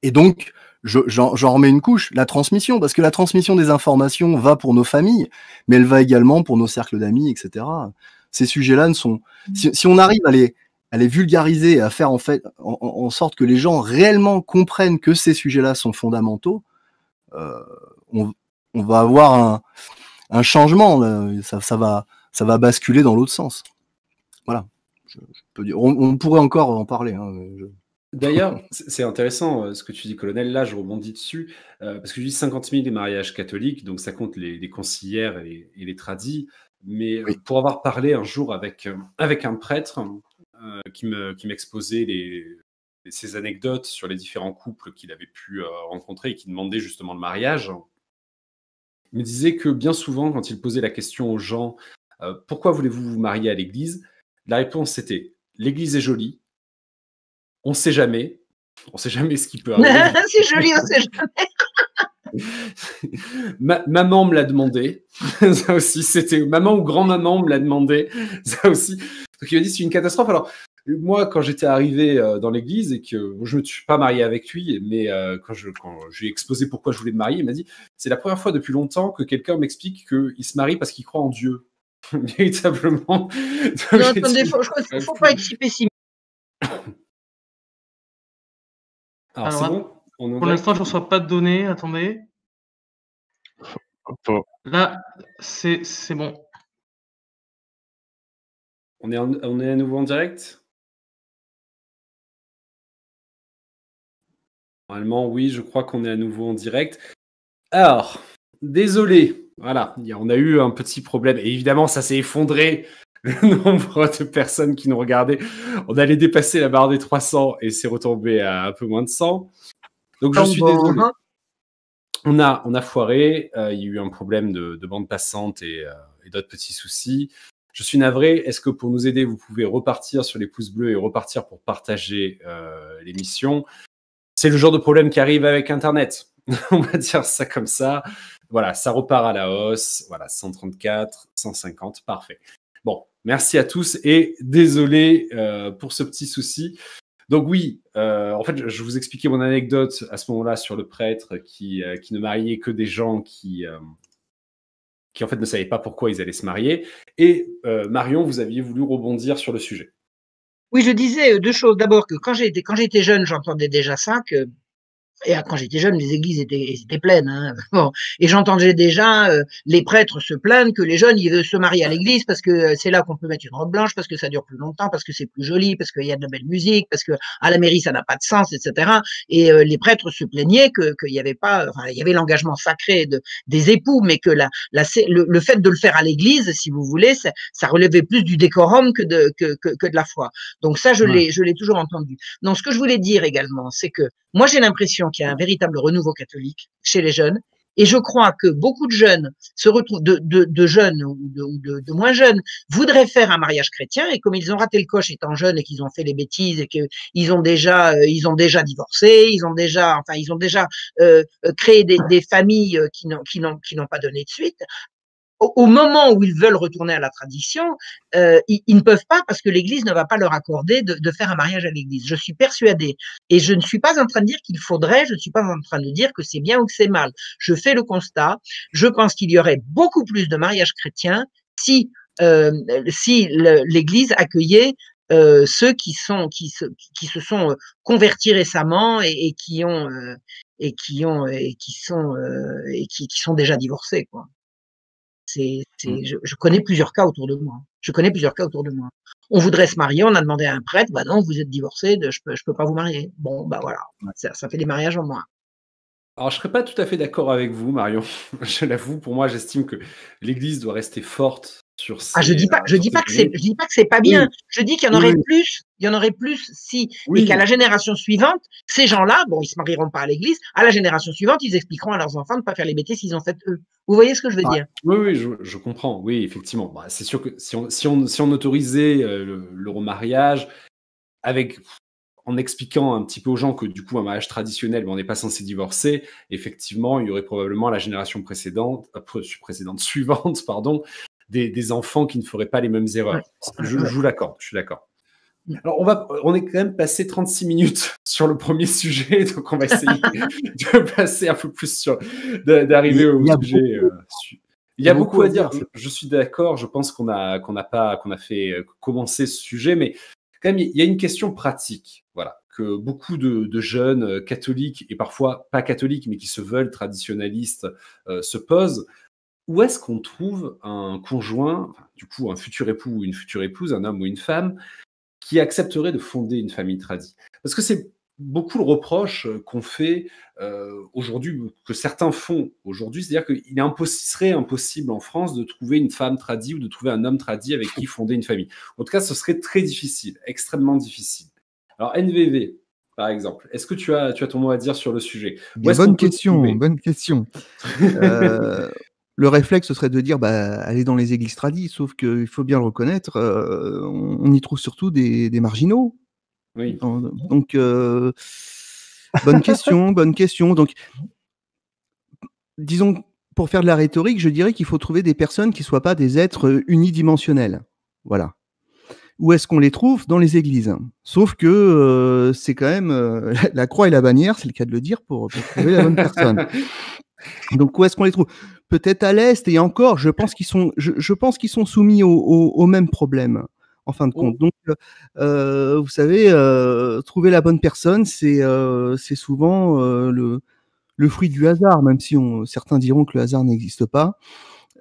[SPEAKER 3] Et donc, j'en remets une couche, la transmission, parce que la transmission des informations va pour nos familles, mais elle va également pour nos cercles d'amis, etc. Ces sujets-là ne sont... Si on arrive à les vulgariser, à faire en fait en sorte que les gens réellement comprennent que ces sujets-là sont fondamentaux, on va avoir un changement, ça va basculer dans l'autre sens. Voilà. Je peux dire. On pourrait encore en parler. Hein,
[SPEAKER 1] D'ailleurs, c'est intéressant ce que tu dis, colonel. Là, je rebondis dessus, parce que je dis 50 000 des mariages catholiques, donc ça compte les conciliaires et les tradis. Mais
[SPEAKER 3] oui.
[SPEAKER 1] Pour avoir parlé un jour avec un prêtre qui m'exposait ses anecdotes sur les différents couples qu'il avait pu rencontrer et qui demandaient justement le mariage, il me disait que bien souvent, quand il posait la question aux gens « Pourquoi voulez-vous vous marier à l'église ?», la réponse c'était « L'église est jolie, on ne sait jamais ce qui peut arriver. »
[SPEAKER 2] C'est joli, on sait jamais.
[SPEAKER 1] Maman me l'a demandé, ça aussi, c'était maman ou grand-maman me l'a demandé, ça aussi. Donc il m'a dit c'est une catastrophe. Alors moi, quand j'étais arrivé dans l'église et que je ne me suis pas marié avec lui, mais quand je lui ai exposé pourquoi je voulais me marier, il m'a dit c'est la première fois depuis longtemps que quelqu'un m'explique qu'il se marie parce qu'il croit en Dieu. Véritablement.
[SPEAKER 2] Non, attendez, je crois qu'il ne faut pas être si pessimiste.
[SPEAKER 1] Alors c'est bon.
[SPEAKER 5] Pour l'instant, je ne reçois pas de données. Attendez. Là, c'est bon.
[SPEAKER 1] On est à nouveau en direct? Normalement, oui, je crois qu'on est à nouveau en direct. Alors, désolé. Voilà, on a eu un petit problème. Et évidemment, ça s'est effondré. Le nombre de personnes qui nous regardaient. On allait dépasser la barre des 300 et c'est retombé à un peu moins de 100. Donc, je suis désolé. On a foiré. Il y a eu un problème de bande passante et d'autres petits soucis. Je suis navré. Est-ce que pour nous aider, vous pouvez repartir sur les pouces bleus et repartir pour partager l'émission? C'est le genre de problème qui arrive avec Internet. On va dire ça comme ça. Voilà, ça repart à la hausse. Voilà, 134, 150, parfait. Bon, merci à tous et désolé pour ce petit souci. Donc oui, en fait, je vous expliquais mon anecdote à ce moment-là sur le prêtre qui ne mariait que des gens qui en fait ne savaient pas pourquoi ils allaient se marier. Et Marion, vous aviez voulu rebondir sur le sujet.
[SPEAKER 2] Oui, je disais deux choses. D'abord que quand j'étais jeune, j'entendais déjà ça, et quand j'étais jeune, les églises étaient pleines. Hein. Bon. Et j'entendais déjà les prêtres se plaindre que les jeunes ils veulent se marier à l'église parce que c'est là qu'on peut mettre une robe blanche, parce que ça dure plus longtemps, parce que c'est plus joli, parce qu'il y a de la belle musique, parce que à la mairie ça n'a pas de sens, etc. Et les prêtres se plaignaient qu'il y avait pas, enfin il y avait l'engagement sacré des époux, mais que le fait de le faire à l'église, si vous voulez, ça relevait plus du décorum que de la foi. Donc ça, je l'ai toujours entendu. Donc ce que je voulais dire également, c'est que moi j'ai l'impression qu'il y a un véritable renouveau catholique chez les jeunes Et je crois que beaucoup de jeunes se retrouvent, de jeunes ou de moins jeunes, voudraient faire un mariage chrétien, et comme ils ont raté le coche étant jeunes et qu'ils ont fait les bêtises et qu'ils ont déjà, divorcé, ils ont déjà créé des familles qui n'ont pas donné de suite. Au moment où ils veulent retourner à la tradition, ils ne peuvent pas, parce que l'Église ne va pas leur accorder de faire un mariage à l'Église. Je suis persuadée, et je ne suis pas en train de dire qu'il faudrait, je ne suis pas en train de dire que c'est bien ou que c'est mal. Je fais le constat. Je pense qu'il y aurait beaucoup plus de mariages chrétiens si l'Église accueillait ceux qui se sont convertis récemment et qui sont déjà divorcés, quoi. Je connais plusieurs cas autour de moi. On voudrait se marier, on a demandé à un prêtre, bah non, vous êtes divorcé, je peux pas vous marier. Bon, bah voilà, ça fait des mariages en moins.
[SPEAKER 1] Alors, je serais pas tout à fait d'accord avec vous, Marion. Je l'avoue, pour moi, j'estime que l'Église doit rester forte sur
[SPEAKER 2] Ah, je dis pas que c'est pas bien. Je dis qu'il y en aurait plus si, et qu'à la génération suivante, ces gens-là, bon, ils se marieront pas à l'église, à la génération suivante, ils expliqueront à leurs enfants de pas faire les bêtises qu'ils ont faites eux. Vous voyez ce que je veux dire?
[SPEAKER 1] Oui, je comprends. Oui, effectivement. Bah, c'est sûr que si on autorisait le remariage en expliquant un petit peu aux gens que du coup un mariage traditionnel, on n'est pas censé divorcer, effectivement, il y aurait probablement à la génération suivante, pardon, des enfants qui ne feraient pas les mêmes erreurs. Je vous l'accorde, je suis d'accord. Alors, on est quand même passé 36 minutes sur le premier sujet, donc on va essayer de passer un peu plus d'arriver au sujet. Il y a beaucoup à dire. Je suis d'accord. Je pense qu'on a fait commencer ce sujet, mais quand même, il y a une question pratique, voilà, que beaucoup de jeunes catholiques et parfois pas catholiques, mais qui se veulent traditionnalistes se posent. Où est-ce qu'on trouve un conjoint, du coup un futur époux ou une future épouse, un homme ou une femme, qui accepterait de fonder une famille tradie? Parce que c'est beaucoup le reproche qu'on fait aujourd'hui, que certains font aujourd'hui, c'est-à-dire qu'il serait impossible en France de trouver une femme tradie ou de trouver un homme tradie avec qui fonder une famille. En tout cas, ce serait très difficile, extrêmement difficile. Alors, NVV, par exemple, est-ce que tu as ton mot à dire sur le sujet?
[SPEAKER 4] Bonne question. Le réflexe, ce serait de dire, allez dans les églises tradies, sauf qu'il faut bien le reconnaître, on y trouve surtout des marginaux.
[SPEAKER 1] Oui.
[SPEAKER 4] Donc, bonne question. Donc, disons, pour faire de la rhétorique, je dirais qu'il faut trouver des personnes qui ne soient pas des êtres unidimensionnels. Voilà. Où est-ce qu'on les trouve? Dans les églises. Sauf que c'est quand même la croix et la bannière, c'est le cas de le dire, pour trouver la bonne personne. Donc, où est-ce qu'on les trouve? Peut-être à l'Est, et encore, je pense qu'ils sont soumis au même problème, en fin de compte. Donc, vous savez, trouver la bonne personne, c'est souvent le fruit du hasard, même si certains diront que le hasard n'existe pas.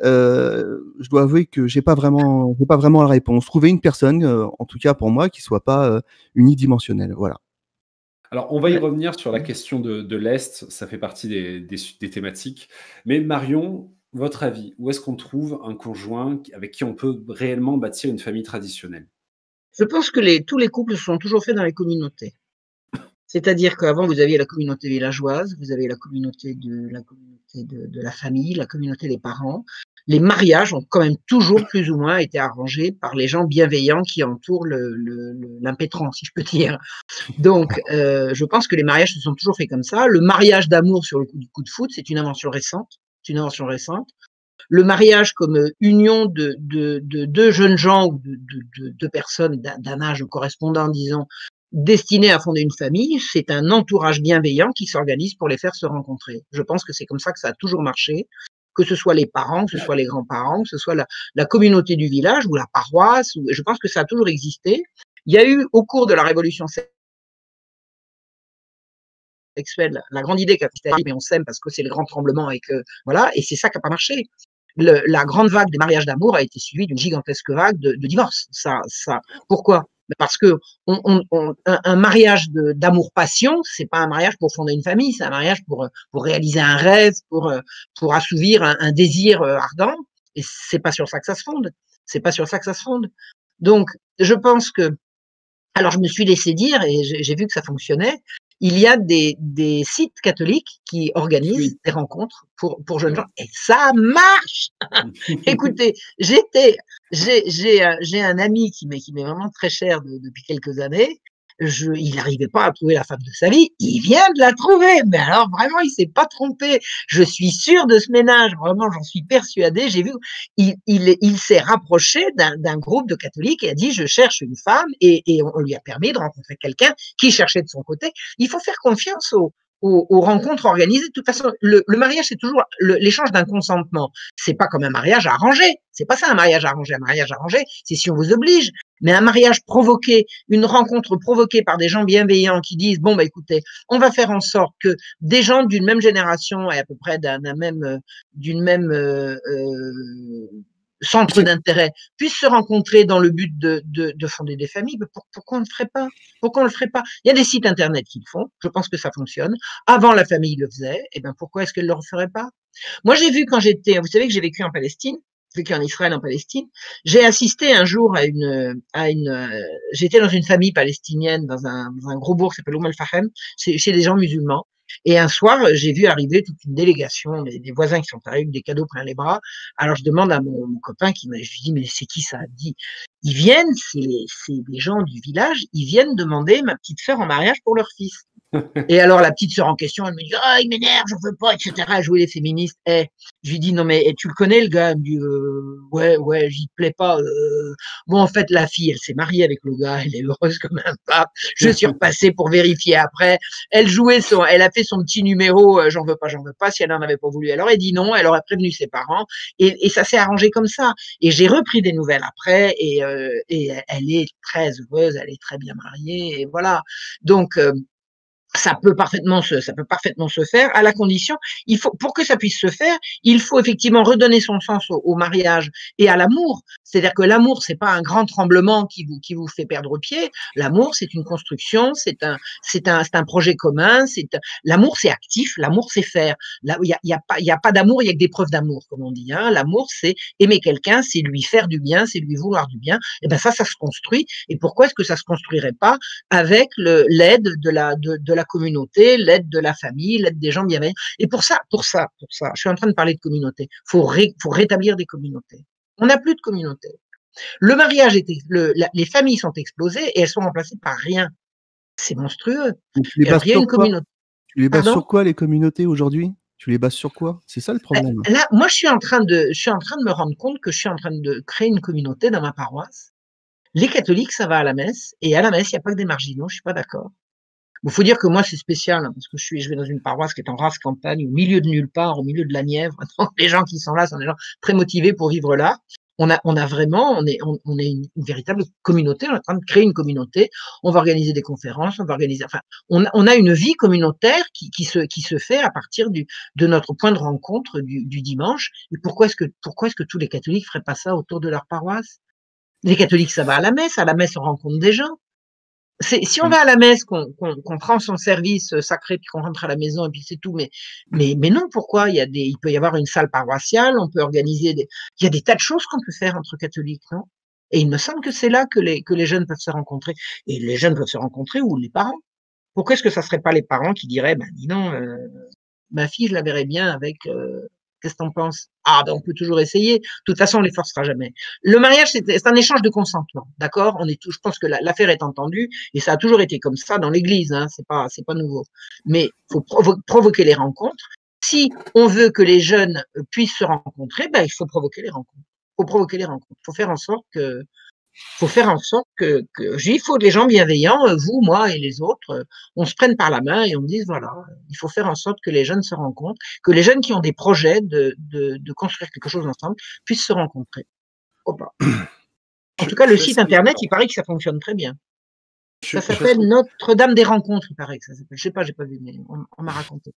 [SPEAKER 4] Je dois avouer que j'ai pas vraiment la réponse. Trouver une personne, en tout cas pour moi, qui soit pas unidimensionnelle. Voilà.
[SPEAKER 1] Alors, on va y revenir sur la question de l'Est, ça fait partie des thématiques. Mais Marion, votre avis, où est-ce qu'on trouve un conjoint avec qui on peut réellement bâtir une famille traditionnelle?
[SPEAKER 2] Je pense que tous les couples se sont toujours faits dans les communautés. C'est-à-dire qu'avant, vous aviez la communauté villageoise, vous avez la communauté de la famille, la communauté des parents. Les mariages ont quand même toujours plus ou moins été arrangés par les gens bienveillants qui entourent l'impétrant, si je peux dire. Donc, je pense que les mariages se sont toujours faits comme ça. Le mariage d'amour sur le coup de foot, c'est une invention récente. Le mariage comme union de deux jeunes gens ou de deux personnes d'un âge correspondant, disons, destinés à fonder une famille, c'est un entourage bienveillant qui s'organise pour les faire se rencontrer. Je pense que c'est comme ça que ça a toujours marché, que ce soit les parents, que ce soit les grands-parents, que ce soit la communauté du village ou la paroisse. Je pense que ça a toujours existé. Il y a eu, au cours de la révolution sexuelle, la grande idée qu'a fait, mais on s'aime parce que c'est le grand tremblement et que voilà, et c'est ça qui n'a pas marché. La grande vague des mariages d'amour a été suivie d'une gigantesque vague de divorces. Pourquoi? Parce que un mariage d'amour-passion, c'est pas un mariage pour fonder une famille, c'est un mariage pour réaliser un rêve, pour assouvir un désir ardent. Et c'est pas sur ça que ça se fonde. Donc, je pense que, alors je me suis laissé dire, et j'ai vu que ça fonctionnait, il y a des sites catholiques qui organisent
[SPEAKER 1] Oui.
[SPEAKER 2] des rencontres pour jeunes gens et ça marche. Écoutez, j'ai un ami qui m'est vraiment très cher depuis quelques années. Il n'arrivait pas à trouver la femme de sa vie. Il vient de la trouver. Mais alors, vraiment, il s'est pas trompé. Je suis sûre de ce ménage. Vraiment, j'en suis persuadée. J'ai vu, il s'est rapproché d'un groupe de catholiques et a dit, je cherche une femme et on lui a permis de rencontrer quelqu'un qui cherchait de son côté. Il faut faire confiance aux rencontres organisées. De toute façon, le mariage, c'est toujours l'échange d'un consentement. C'est pas comme un mariage arrangé. C'est pas ça un mariage arrangé. Un mariage arrangé, c'est si on vous oblige. Mais un mariage provoqué, une rencontre provoquée par des gens bienveillants qui disent bon bah écoutez, on va faire en sorte que des gens d'une même génération et à peu près d'une même centre d'intérêt puissent se rencontrer dans le but de fonder des familles. Mais pourquoi on ne le ferait pas? Pourquoi on le ferait pas? Il y a des sites internet qui le font. Je pense que ça fonctionne. Avant, la famille le faisait. Et ben pourquoi est-ce qu'elle ne le referait pas? Moi, j'ai vu quand vous savez que j'ai vécu en Palestine, j'ai vécu en Israël, en Palestine. J'ai assisté un jour j'étais dans une famille palestinienne dans un gros bourg qui s'appelle Al-Fahem, c'est chez des gens musulmans. Et un soir, j'ai vu arriver toute une délégation, des voisins qui sont arrivés avec des cadeaux plein les bras. Alors je demande à mon copain je lui dis mais c'est qui ça? Il dit ils viennent, c'est des gens du village, ils viennent demander ma petite sœur en mariage pour leur fils. Et alors la petite sœur en question, elle me dit ah il m'énerve, j'en veux pas, etc. À jouer les féministes. Je lui dis non mais tu le connais le gars? Elle me dit ouais j'y plais pas. Bon en fait la fille elle s'est mariée avec le gars, elle est heureuse comme un pape. Je suis repassée pour vérifier après. Elle a fait son petit numéro j'en veux pas. Si elle en avait pas voulu, elle aurait dit non, elle aurait prévenu ses parents et ça s'est arrangé comme ça. Et j'ai repris des nouvelles après et elle est très heureuse, elle est très bien mariée et voilà. Donc ça peut parfaitement se faire à la condition, pour que ça puisse se faire, il faut effectivement redonner son sens au mariage et à l'amour. C'est-à-dire que l'amour, c'est pas un grand tremblement qui vous fait perdre pied. L'amour, c'est une construction, c'est un projet commun, l'amour, c'est actif, l'amour, c'est faire. Là, il y a pas d'amour, il y a que des preuves d'amour, comme on dit, hein. L'amour, c'est aimer quelqu'un, c'est lui faire du bien, c'est lui vouloir du bien. Et ben ça se construit. Et pourquoi est-ce que ça se construirait pas avec l'aide de la communauté, l'aide de la famille, l'aide des gens bienveillants. Et pour ça, je suis en train de parler de communauté. Faut rétablir des communautés. On n'a plus de communauté. Le mariage les familles sont explosées et elles sont remplacées par rien. C'est monstrueux.
[SPEAKER 4] Tu les bases
[SPEAKER 2] une communauté.
[SPEAKER 4] Tu les bases sur quoi les communautés aujourd'hui? Tu les bases sur quoi? C'est ça le problème.
[SPEAKER 2] Là, moi, je suis en train de me rendre compte que je suis en train de créer une communauté dans ma paroisse. Les catholiques, ça va à la messe, et à la messe, il n'y a pas que des marginaux, je suis pas d'accord. Il faut dire que moi, c'est spécial, hein, parce que je vais dans une paroisse qui est en race campagne, au milieu de nulle part, au milieu de la Nièvre. Donc, les gens qui sont là sont des gens très motivés pour vivre là. On est une véritable communauté, on est en train de créer une communauté. On va organiser des conférences, on a une vie communautaire qui se fait à partir de notre point de rencontre du dimanche. Et pourquoi est-ce que tous les catholiques feraient pas ça autour de leur paroisse? Les catholiques, ça va à la messe, on rencontre des gens. Si on va à la messe, qu'on prend son service sacré, puis qu'on rentre à la maison, et puis c'est tout, mais non, pourquoi? Il peut y avoir une salle paroissiale, on peut organiser il y a des tas de choses qu'on peut faire entre catholiques, non? Et il me semble que c'est là que les jeunes peuvent se rencontrer. Et les jeunes peuvent se rencontrer, ou les parents. Pourquoi est-ce que ça serait pas les parents qui diraient, ben, dis donc, ma fille, je la verrais bien avec, qu'est-ce que t'en penses? Ah, ben, on peut toujours essayer. De toute façon, on les forcera jamais. Le mariage, c'est un échange de consentement. D'accord? Je pense que l'affaire est entendue et ça a toujours été comme ça dans l'église, hein. C'est pas nouveau. Mais faut provoquer les rencontres. Si on veut que les jeunes puissent se rencontrer, ben, il faut provoquer les rencontres. Faut faire en sorte que il faut des gens bienveillants, vous, moi et les autres, on se prenne par la main et on dise voilà, il faut faire en sorte que les jeunes se rencontrent, que les jeunes qui ont des projets de construire quelque chose ensemble puissent se rencontrer. Opa. En tout cas, le site internet, il paraît que ça fonctionne très bien. Ça s'appelle Notre-Dame des Rencontres, il paraît que ça s'appelle. Je sais pas, j'ai pas vu, mais on m'a raconté.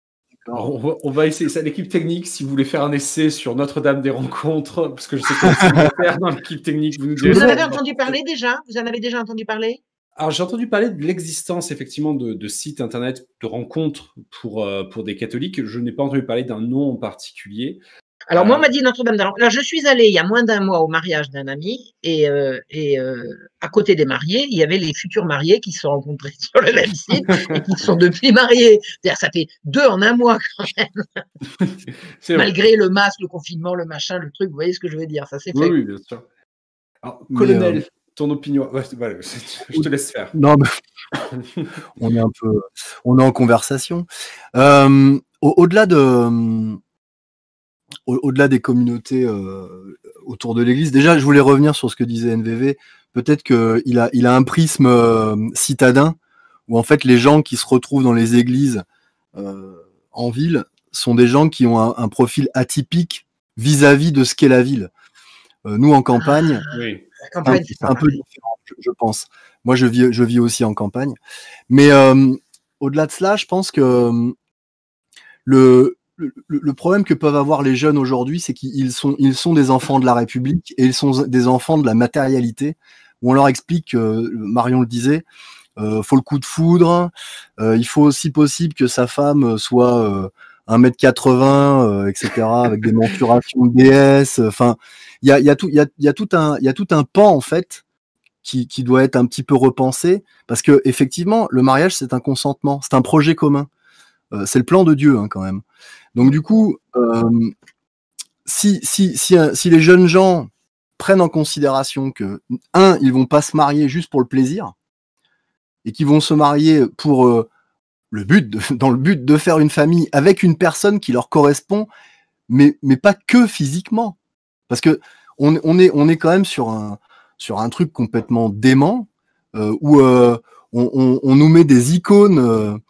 [SPEAKER 1] Alors, on va essayer ça. L'équipe technique, si vous voulez faire un essai sur Notre-Dame des Rencontres, parce que je sais que c'est faire dans l'équipe technique, vous nous direz.
[SPEAKER 2] Vous en avez entendu parler déjà? Vous en avez déjà entendu parler?
[SPEAKER 1] Alors, j'ai entendu parler de l'existence, effectivement, de sites internet de rencontres pour des catholiques. Je n'ai pas entendu parler d'un nom en particulier.
[SPEAKER 2] Alors moi, on m'a dit Notre-Dame d'Arlon. Alors je suis allée il y a moins d'un mois au mariage d'un ami et à côté des mariés, il y avait les futurs mariés qui se sont rencontrés sur le même site et qui sont depuis mariés. C'est-à-dire ça fait 2 en un mois quand même.
[SPEAKER 1] C'est vrai.
[SPEAKER 2] Malgré le masque, le confinement, le machin, le truc, vous voyez ce que je veux dire, ça s'est
[SPEAKER 1] Oui,
[SPEAKER 2] fait.
[SPEAKER 1] oui, bien sûr. Alors,
[SPEAKER 3] Mais,
[SPEAKER 1] colonel, ton opinion. Ouais, voilà, je te laisse faire.
[SPEAKER 3] Non, mais on est en conversation. Au-delà des communautés autour de l'Église, déjà, je voulais revenir sur ce que disait NVV. Peut-être qu'il a un prisme citadin, où en fait les gens qui se retrouvent dans les églises en ville sont des gens qui ont un profil atypique vis-à-vis de ce qu'est la ville. Nous, en campagne,
[SPEAKER 1] Oui.
[SPEAKER 2] La campagne, c'est
[SPEAKER 3] c'est
[SPEAKER 2] pas
[SPEAKER 3] un peu
[SPEAKER 2] pareil.
[SPEAKER 3] différent, je pense. Moi, je vis aussi en campagne. Mais au-delà de cela, je pense que le problème que peuvent avoir les jeunes aujourd'hui, c'est qu'ils sont des enfants de la République et ils sont des enfants de la matérialité, où on leur explique, Marion le disait, faut le coup de foudre, il faut aussi possible que sa femme soit 1m80, etc., avec des menturations de déesse. Enfin, il y a tout un pan, en fait, qui doit être un petit peu repensé, parce que effectivement, le mariage, c'est un consentement, c'est un projet commun. C'est le plan de Dieu, hein, quand même. Donc du coup, si les jeunes gens prennent en considération que, ils vont pas se marier juste pour le plaisir, et qu'ils vont se marier pour dans le but de faire une famille avec une personne qui leur correspond, mais pas que physiquement. Parce que on est quand même sur un truc complètement dément, où on nous met des icônes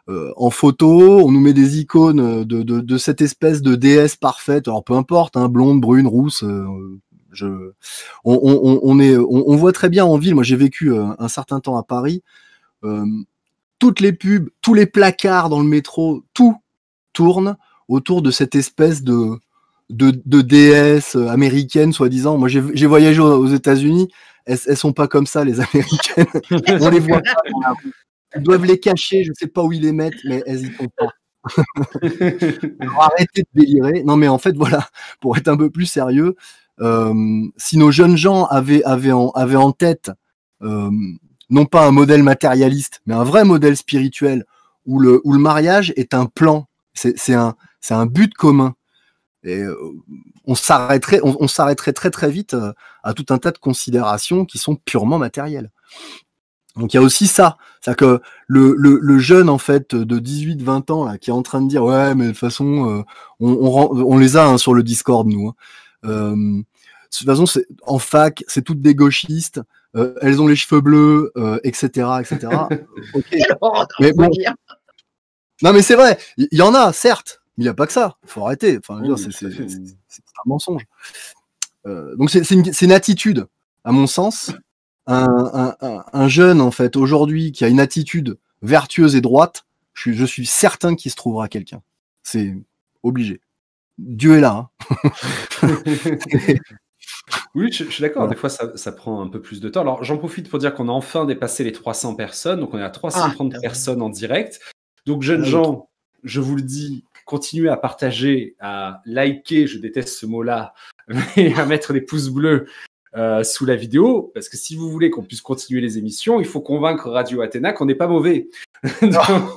[SPEAKER 3] en photo, on nous met des icônes de cette espèce de déesse parfaite, alors peu importe, hein, blonde, brune, rousse, on voit très bien en ville. Moi, j'ai vécu un certain temps à Paris. Toutes les pubs, tous les placards dans le métro, tout tourne autour de cette espèce de déesse américaine, soi-disant. Moi, j'ai voyagé aux États-Unis. Elles sont pas comme ça, les Américaines. On les voit pas dans la rue. Ils doivent les cacher, je sais pas où ils les mettent, mais elles y sont pas. Alors, arrêtez de délirer. Non, mais en fait, voilà, pour être un peu plus sérieux, si nos jeunes gens avaient en tête non pas un modèle matérialiste, mais un vrai modèle spirituel, où le mariage est un plan, c'est un but commun. Et on s'arrêterait très très vite à tout un tas de considérations qui sont purement matérielles. Donc il y a aussi ça, c'est-à-dire que le jeune, en fait, de 18-20 ans là, qui est en train de dire ouais, mais de toute façon on les a, hein, sur le Discord, nous, hein. De toute façon, en fac, c'est toutes des gauchistes, elles ont les cheveux bleus, etc. Okay. Mais bon, non, mais c'est vrai, il y en a, certes, mais il n'y a pas que ça, il faut arrêter, enfin, c'est un mensonge. Donc c'est une attitude, à mon sens. Un jeune, en fait, aujourd'hui, qui a une attitude vertueuse et droite, je suis certain qu'il se trouvera quelqu'un. C'est obligé. Dieu est là, hein.
[SPEAKER 1] Oui, je suis d'accord. Des fois, ça prend un peu plus de temps. Alors, j'en profite pour dire qu'on a enfin dépassé les 300 personnes. Donc, on est à 330 personnes en direct. Donc, jeunes gens, je vous le dis, continuez à partager, à liker, je déteste ce mot-là, mais à mettre des pouces bleus sous la vidéo. Parce que si vous voulez qu'on puisse continuer les émissions, il faut convaincre Radio Athéna qu'on n'est pas mauvais. Donc,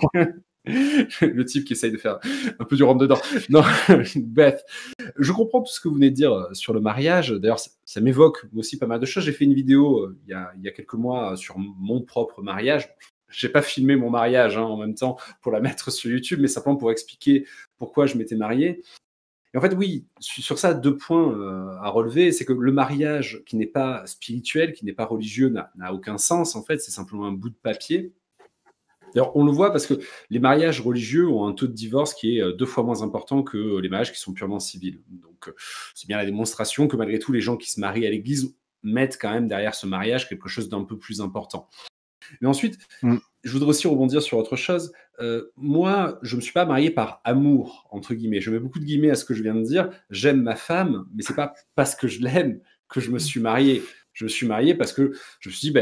[SPEAKER 1] le type qui essaye de faire un peu du rentre-dedans. Non, Beth, je comprends tout ce que vous venez de dire sur le mariage. D'ailleurs, ça m'évoque aussi pas mal de choses. J'ai fait une vidéo il y a quelques mois sur mon propre mariage. Je n'ai pas filmé mon mariage, hein, en même temps pour la mettre sur YouTube, mais simplement pour expliquer pourquoi je m'étais marié. Et en fait, oui, sur ça, 2 points à relever. C'est que le mariage qui n'est pas spirituel, qui n'est pas religieux, n'a aucun sens. En fait, c'est simplement un bout de papier. D'ailleurs, on le voit parce que les mariages religieux ont un taux de divorce qui est 2 fois moins important que les mariages qui sont purement civils. Donc, c'est bien la démonstration que malgré tout, les gens qui se marient à l'église mettent quand même derrière ce mariage quelque chose d'un peu plus important. Mais ensuite, je voudrais aussi rebondir sur autre chose. Moi, je ne me suis pas marié par amour, entre guillemets. Je mets beaucoup de guillemets à ce que je viens de dire. J'aime ma femme, mais ce n'est pas parce que je l'aime que je me suis marié. Je me suis marié parce que je me suis dit,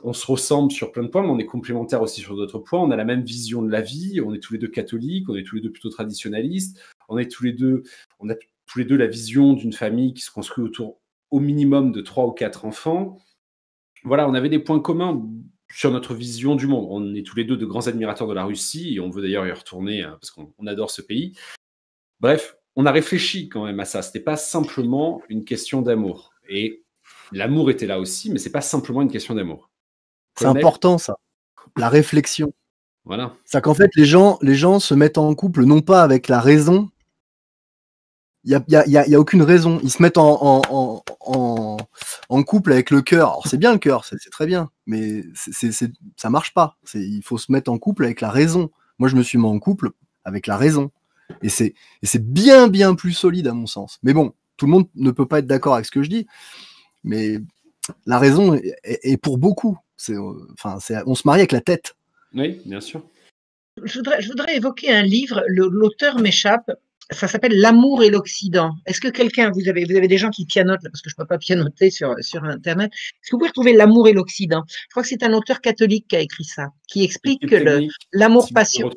[SPEAKER 1] on se ressemble sur plein de points, mais on est complémentaires aussi sur d'autres points. On a la même vision de la vie, on est tous les deux catholiques, on est tous les deux plutôt traditionnalistes, on a tous tous les deux la vision d'une famille qui se construit autour au minimum de 3 ou 4 enfants. Voilà, on avait des points communs sur notre vision du monde. On est tous les deux de grands admirateurs de la Russie et on veut d'ailleurs y retourner parce qu'on adore ce pays. Bref, on a réfléchi quand même à ça. C'était pas simplement une question d'amour. Et l'amour était là aussi, mais c'est pas simplement une question d'amour.
[SPEAKER 3] C'est important, ça. La réflexion.
[SPEAKER 1] Voilà.
[SPEAKER 3] C'est qu'en fait, les gens se mettent en couple non pas avec la raison. Il y a aucune raison. Ils se mettent en couple avec le cœur. Alors c'est bien le cœur, c'est très bien, mais ça marche pas. Il faut se mettre en couple avec la raison. Moi, je me suis mis en couple avec la raison, et c'est bien plus solide à mon sens. Mais bon, tout le monde ne peut pas être d'accord avec ce que je dis, mais la raison est pour beaucoup. On se marie avec la tête.
[SPEAKER 1] Oui, bien sûr.
[SPEAKER 2] Je voudrais évoquer un livre, l'auteur m'échappe, ça s'appelle L'amour et l'Occident. Est-ce que quelqu'un, vous avez des gens qui pianotent, là, parce que je ne peux pas pianoter sur Internet, est-ce que vous pouvez retrouver L'amour et l'Occident? Je crois que c'est un auteur catholique qui a écrit ça, qui explique que l'amour-passion,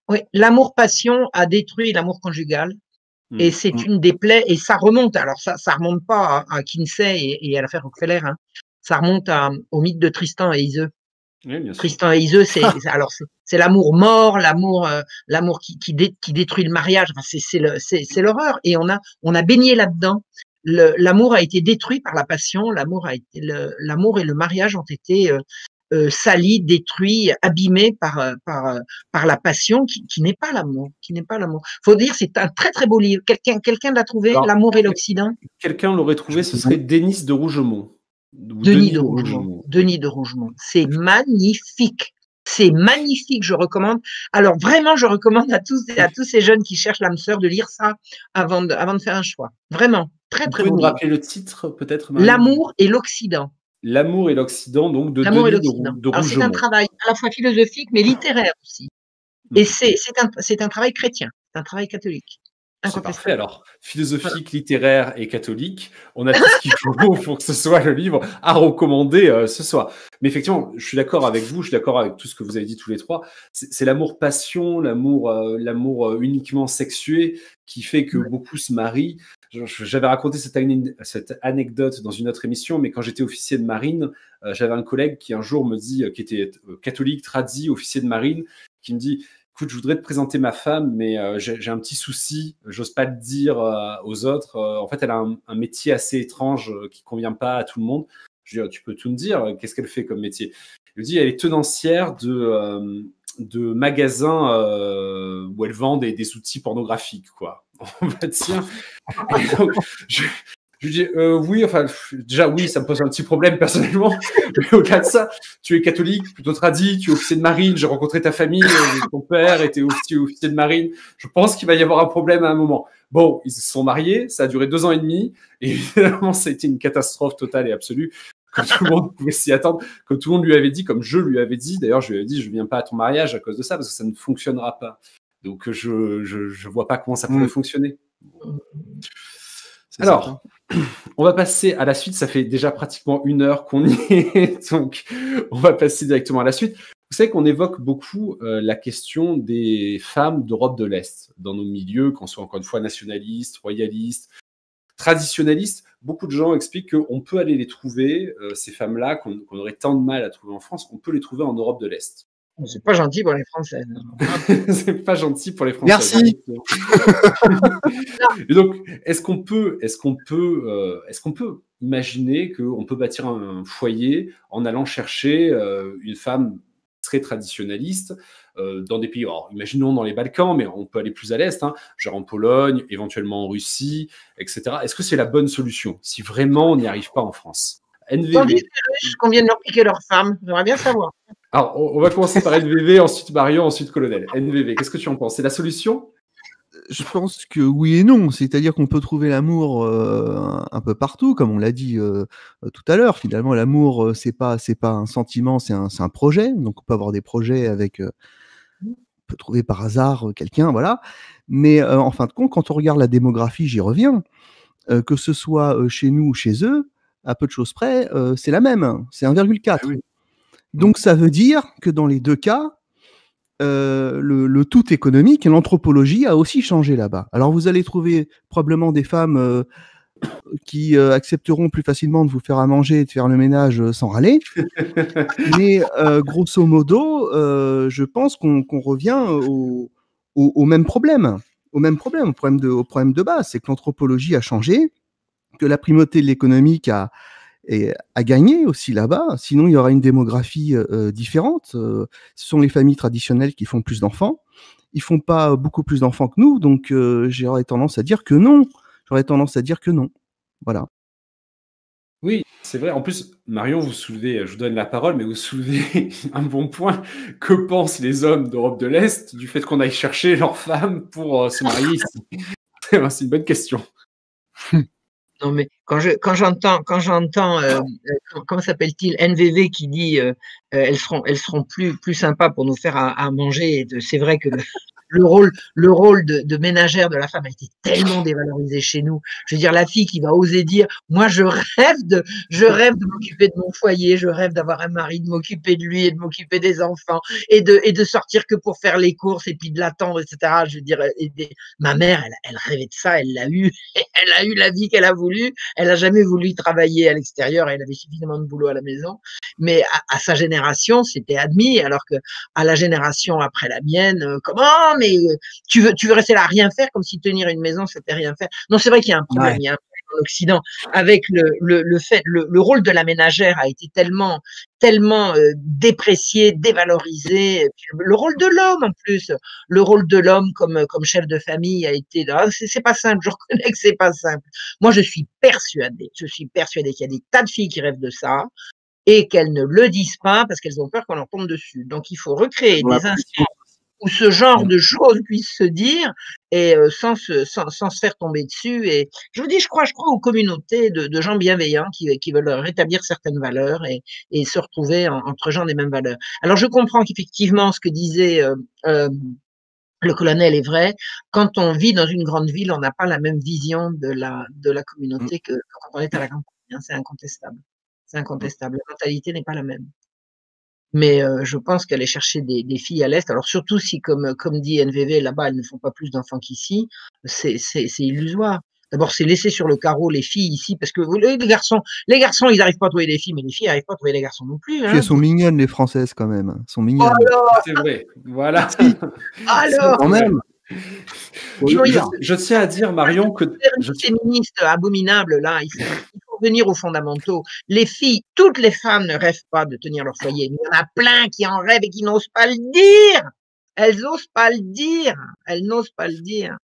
[SPEAKER 2] oui, l'amour-passion a détruit l'amour conjugal. Et c'est une des plaies, et ça remonte, alors ça remonte pas à Kinsey et à l'affaire Rockefeller, hein. Ça remonte au mythe de Tristan et Iseux.
[SPEAKER 1] Oui, bien sûr.
[SPEAKER 2] Tristan et Iseux, c'est l'amour mort, l'amour qui détruit le mariage. Enfin, c'est l'horreur. Et on a baigné là-dedans. L'amour a été détruit par la passion. L'amour et le mariage ont été salis, détruits, abîmés par la passion qui n'est pas l'amour, Faut dire, c'est un très très beau livre. Quelqu'un l'a trouvé, L'amour et l'Occident?
[SPEAKER 1] Quelqu'un l'aurait trouvé, ce serait Denis de Rougemont.
[SPEAKER 2] Denis de Rougemont. C'est magnifique. C'est magnifique, je recommande. Alors vraiment, je recommande à tous ces jeunes qui cherchent l'âme sœur de lire ça avant de faire un choix. Vraiment, très très beau.
[SPEAKER 1] Vous pouvez nous rappeler le titre peut-être?
[SPEAKER 2] L'amour et l'Occident.
[SPEAKER 1] L'amour et l'Occident, donc de Denis de Rougemont.
[SPEAKER 2] C'est un travail à la fois philosophique mais littéraire aussi. Et c'est un travail chrétien, c'est un travail catholique.
[SPEAKER 1] C'est parfait alors. Philosophique, littéraire et catholique, on a tout ce qu'il faut pour que ce soit le livre à recommander ce soir. Mais effectivement, je suis d'accord avec vous, je suis d'accord avec tout ce que vous avez dit tous les trois. C'est l'amour-passion, l'amour uniquement sexué qui fait que beaucoup se marient. J'avais raconté cette anecdote dans une autre émission, mais quand j'étais officier de marine, j'avais un collègue qui un jour me dit, qui était catholique, tradit, officier de marine, qui me dit: écoute, je voudrais te présenter ma femme, mais j'ai un petit souci, j'ose pas le dire aux autres. En fait, elle a un métier assez étrange qui convient pas à tout le monde. Je dis: tu peux tout me dire, qu'est-ce qu'elle fait comme métier? Il me dit: elle est tenancière de magasins où elle vend des outils pornographiques, quoi. Bah, tiens. Donc, je lui dis: oui, enfin, déjà, oui, ça me pose un petit problème personnellement, mais au-delà de ça, tu es catholique, plutôt tradit, tu es officier de marine, j'ai rencontré ta famille, ton père était aussi officier de marine, je pense qu'il va y avoir un problème à un moment. Bon, ils se sont mariés, ça a duré 2 ans et demi, et évidemment, ça a été une catastrophe totale et absolue, comme tout le monde pouvait s'y attendre, comme tout le monde lui avait dit, comme je lui avais dit, d'ailleurs, je lui avais dit: je viens pas à ton mariage à cause de ça, parce que ça ne fonctionnera pas. Donc, je vois pas comment ça pourrait fonctionner. Alors, on va passer à la suite. Ça fait déjà pratiquement 1 heure qu'on y est, donc on va passer directement à la suite. Vous savez qu'on évoque beaucoup la question des femmes d'Europe de l'Est dans nos milieux, qu'on soit encore une fois nationalistes, royalistes, traditionnalistes. Beaucoup de gens expliquent qu'on peut aller les trouver, ces femmes-là, qu'on aurait tant de mal à trouver en France, on peut les trouver en Europe de l'Est.
[SPEAKER 2] C'est pas gentil pour les Françaises.
[SPEAKER 1] C'est pas gentil pour les Françaises.
[SPEAKER 3] Merci.
[SPEAKER 1] Et donc, est-ce qu'on peut imaginer qu'on peut bâtir un foyer en allant chercher une femme très traditionnaliste dans des pays, alors, imaginons dans les Balkans, mais on peut aller plus à l'Est, hein, genre en Pologne, éventuellement en Russie, etc. Est-ce que c'est la bonne solution si vraiment on n'y arrive pas en France? NVV.
[SPEAKER 2] Qu'on vienne leur piquer leur femme, j'aimerais bien savoir.
[SPEAKER 1] Alors, on va commencer par NVV, ensuite Marion, ensuite Colonel. NVV, qu'est-ce que tu en penses? C'est la solution?
[SPEAKER 4] Je pense que oui et non. C'est-à-dire qu'on peut trouver l'amour un peu partout, comme on l'a dit tout à l'heure. Finalement, l'amour, c'est pas un sentiment, c'est un projet. Donc, on peut avoir des projets avec... on peut trouver par hasard quelqu'un, voilà. Mais en fin de compte, quand on regarde la démographie, j'y reviens, que ce soit chez nous ou chez eux, à peu de choses près, c'est la même. C'est 1,4. Oui. Donc, ça veut dire que dans les 2 cas, le tout économique et l'anthropologie a aussi changé là-bas. Alors vous allez trouver probablement des femmes qui accepteront plus facilement de vous faire à manger et de faire le ménage sans râler. Mais grosso modo, je pense qu'on revient au même problème. Au problème de base, c'est que l'anthropologie a changé, que la primauté de l'économique a gagné aussi là-bas. Sinon, il y aura une démographie différente. Ce sont les familles traditionnelles qui font plus d'enfants. Ils font pas beaucoup plus d'enfants que nous, donc j'aurais tendance à dire que non. Voilà.
[SPEAKER 1] Oui, c'est vrai. En plus, Marion, vous soulevez, je vous donne la parole, mais vous soulevez un bon point. Que pensent les hommes d'Europe de l'Est du fait qu'on aille chercher leurs femmes pour se marier ici? C'est une bonne question.
[SPEAKER 2] Non, mais quand j'entends, comment s'appelle-t-il, NVV qui dit elles seront plus sympas pour nous faire à manger. C'est vrai que le rôle de ménagère de la femme a été tellement dévalorisé chez nous. Je veux dire, la fille qui va oser dire, moi, je rêve de m'occuper de mon foyer, je rêve d'avoir un mari, de m'occuper de lui et de m'occuper des enfants et de sortir que pour faire les courses et puis de l'attendre, etc. Je veux dire, ma mère, elle rêvait de ça, elle l'a eu, elle a eu la vie qu'elle a voulu. Elle a jamais voulu travailler à l'extérieur, elle avait suffisamment de boulot à la maison. Mais à sa génération, c'était admis, alors que à la génération après la mienne, comment, mais tu veux rester là à rien faire, comme si tenir une maison, c'était rien faire. Non, c'est vrai qu'il y a un problème, il y a un problème en Occident, avec le rôle de la ménagère a été tellement déprécié, dévalorisé. Le rôle de l'homme, en plus, le rôle de l'homme comme chef de famille a été, c'est pas simple, je reconnais que c'est pas simple. Moi, je suis persuadée qu'il y a des tas de filles qui rêvent de ça, et qu'elles ne le disent pas parce qu'elles ont peur qu'on leur tombe dessus. Donc, il faut recréer des instants où ce genre de choses puisse se dire et sans se faire tomber dessus. Et je vous dis, je crois aux communautés de gens bienveillants qui veulent rétablir certaines valeurs et se retrouver entre gens des mêmes valeurs. Alors, je comprends qu'effectivement, ce que disait le colonel est vrai. Quand on vit dans une grande ville, on n'a pas la même vision de la communauté que quand on est à la campagne. Hein, c'est incontestable. C'est incontestable. La mentalité n'est pas la même. Mais je pense qu'aller chercher des filles à l'Est, alors surtout si, comme dit NVV, là-bas, elles ne font pas plus d'enfants qu'ici, c'est illusoire. D'abord, c'est laisser sur le carreau les filles ici, parce que les garçons, ils n'arrivent pas à trouver des filles, mais les filles n'arrivent pas à trouver les garçons non plus. Hein.
[SPEAKER 4] Puis elles sont mignonnes, les Françaises, quand même. Elles sont mignonnes.
[SPEAKER 2] Alors,
[SPEAKER 1] c'est vrai. Voilà.
[SPEAKER 2] Alors,
[SPEAKER 3] quand même.
[SPEAKER 1] Je tiens à dire, Marion, que
[SPEAKER 2] féministes abominables, là, il faut revenir aux fondamentaux. Les filles, toutes les femmes ne rêvent pas de tenir leur foyer. Il y en a plein qui en rêvent et qui n'osent pas le dire. Elles n'osent pas le dire. Elles n'osent pas le dire.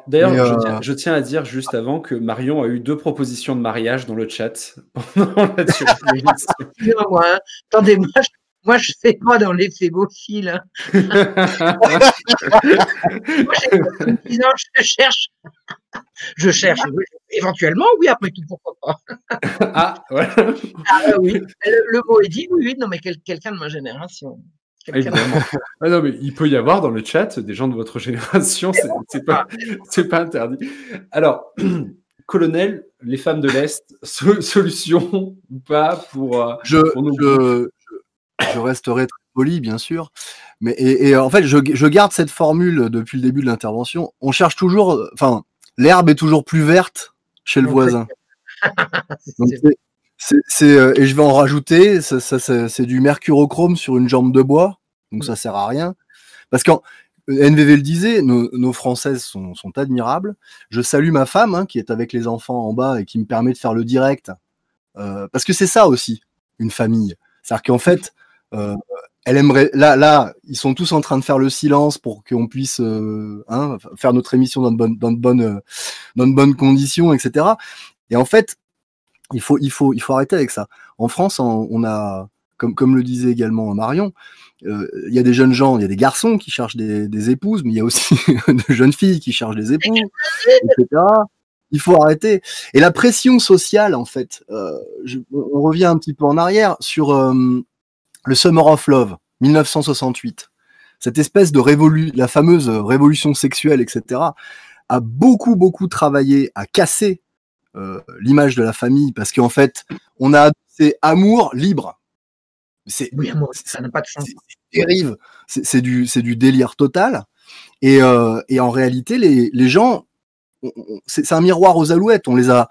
[SPEAKER 1] D'ailleurs, je tiens à dire juste avant que Marion a eu 2 propositions de mariage dans le chat pendant la durée.
[SPEAKER 2] Attendez, moi, je fais pas dans l'effet beau fil. Hein. Moi, je cherche. Éventuellement, oui, après tout, pourquoi pas.
[SPEAKER 1] Ah, voilà.
[SPEAKER 2] Oui. Le mot est dit, oui, non, mais quelqu'un de ma génération.
[SPEAKER 1] Évidemment. Ah non, mais il peut y avoir dans le chat des gens de votre génération, c'est pas interdit. Alors, colonel, les femmes de l'Est, solution ou pas pour
[SPEAKER 3] je resterai très poli, bien sûr. Mais et en fait, je garde cette formule depuis le début de l'intervention. On cherche toujours, enfin, l'herbe est toujours plus verte chez le voisin. Donc, et je vais en rajouter, c'est du mercurochrome sur une jambe de bois, donc ça sert à rien. Parce que NVV le disait, nos Françaises sont admirables. Je salue ma femme, hein, qui est avec les enfants en bas et qui me permet de faire le direct. Parce que c'est ça aussi, une famille. C'est-à-dire qu'en fait, elle aimerait. Là, ils sont tous en train de faire le silence pour qu'on puisse faire notre émission dans de bonnes conditions, etc. Et en fait, il faut arrêter avec ça. En France, on a, comme le disait également Marion, il y a des jeunes gens, il y a des garçons qui cherchent des épouses, mais il y a aussi de jeunes filles qui cherchent des époux, etc. Il faut arrêter. Et la pression sociale, en fait, on revient un petit peu en arrière sur le Summer of Love, 1968. Cette espèce de la fameuse révolution sexuelle, etc., a beaucoup travaillé à casser l'image de la famille, parce qu'en fait, on a adopté amour libre.
[SPEAKER 2] Oui, ça n'a pas de sens.
[SPEAKER 3] C'est terrible c'est du délire total. Et en réalité, les gens, c'est un miroir aux alouettes. On les a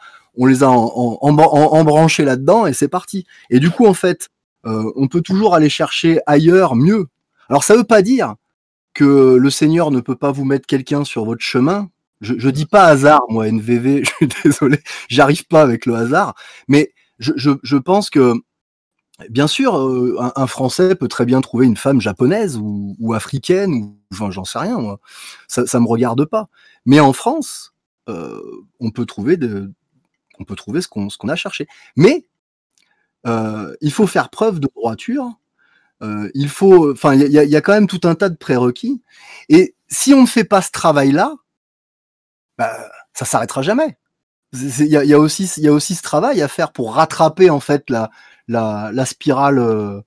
[SPEAKER 3] embranchés là-dedans et c'est parti. Et du coup, en fait, on peut toujours aller chercher ailleurs mieux. Alors, ça veut pas dire que le Seigneur ne peut pas vous mettre quelqu'un sur votre chemin. Je dis pas hasard, moi, NVV, je suis désolé, j'arrive pas avec le hasard, mais je pense que, bien sûr, un Français peut très bien trouver une femme japonaise ou africaine, ou enfin, j'en sais rien, moi. Ça me regarde pas. Mais en France, on peut trouver ce qu'on a cherché. Mais il faut faire preuve de droiture. Il y a quand même tout un tas de prérequis. Et si on ne fait pas ce travail-là, bah, ça s'arrêtera jamais. Il y a aussi ce travail à faire pour rattraper en fait la spirale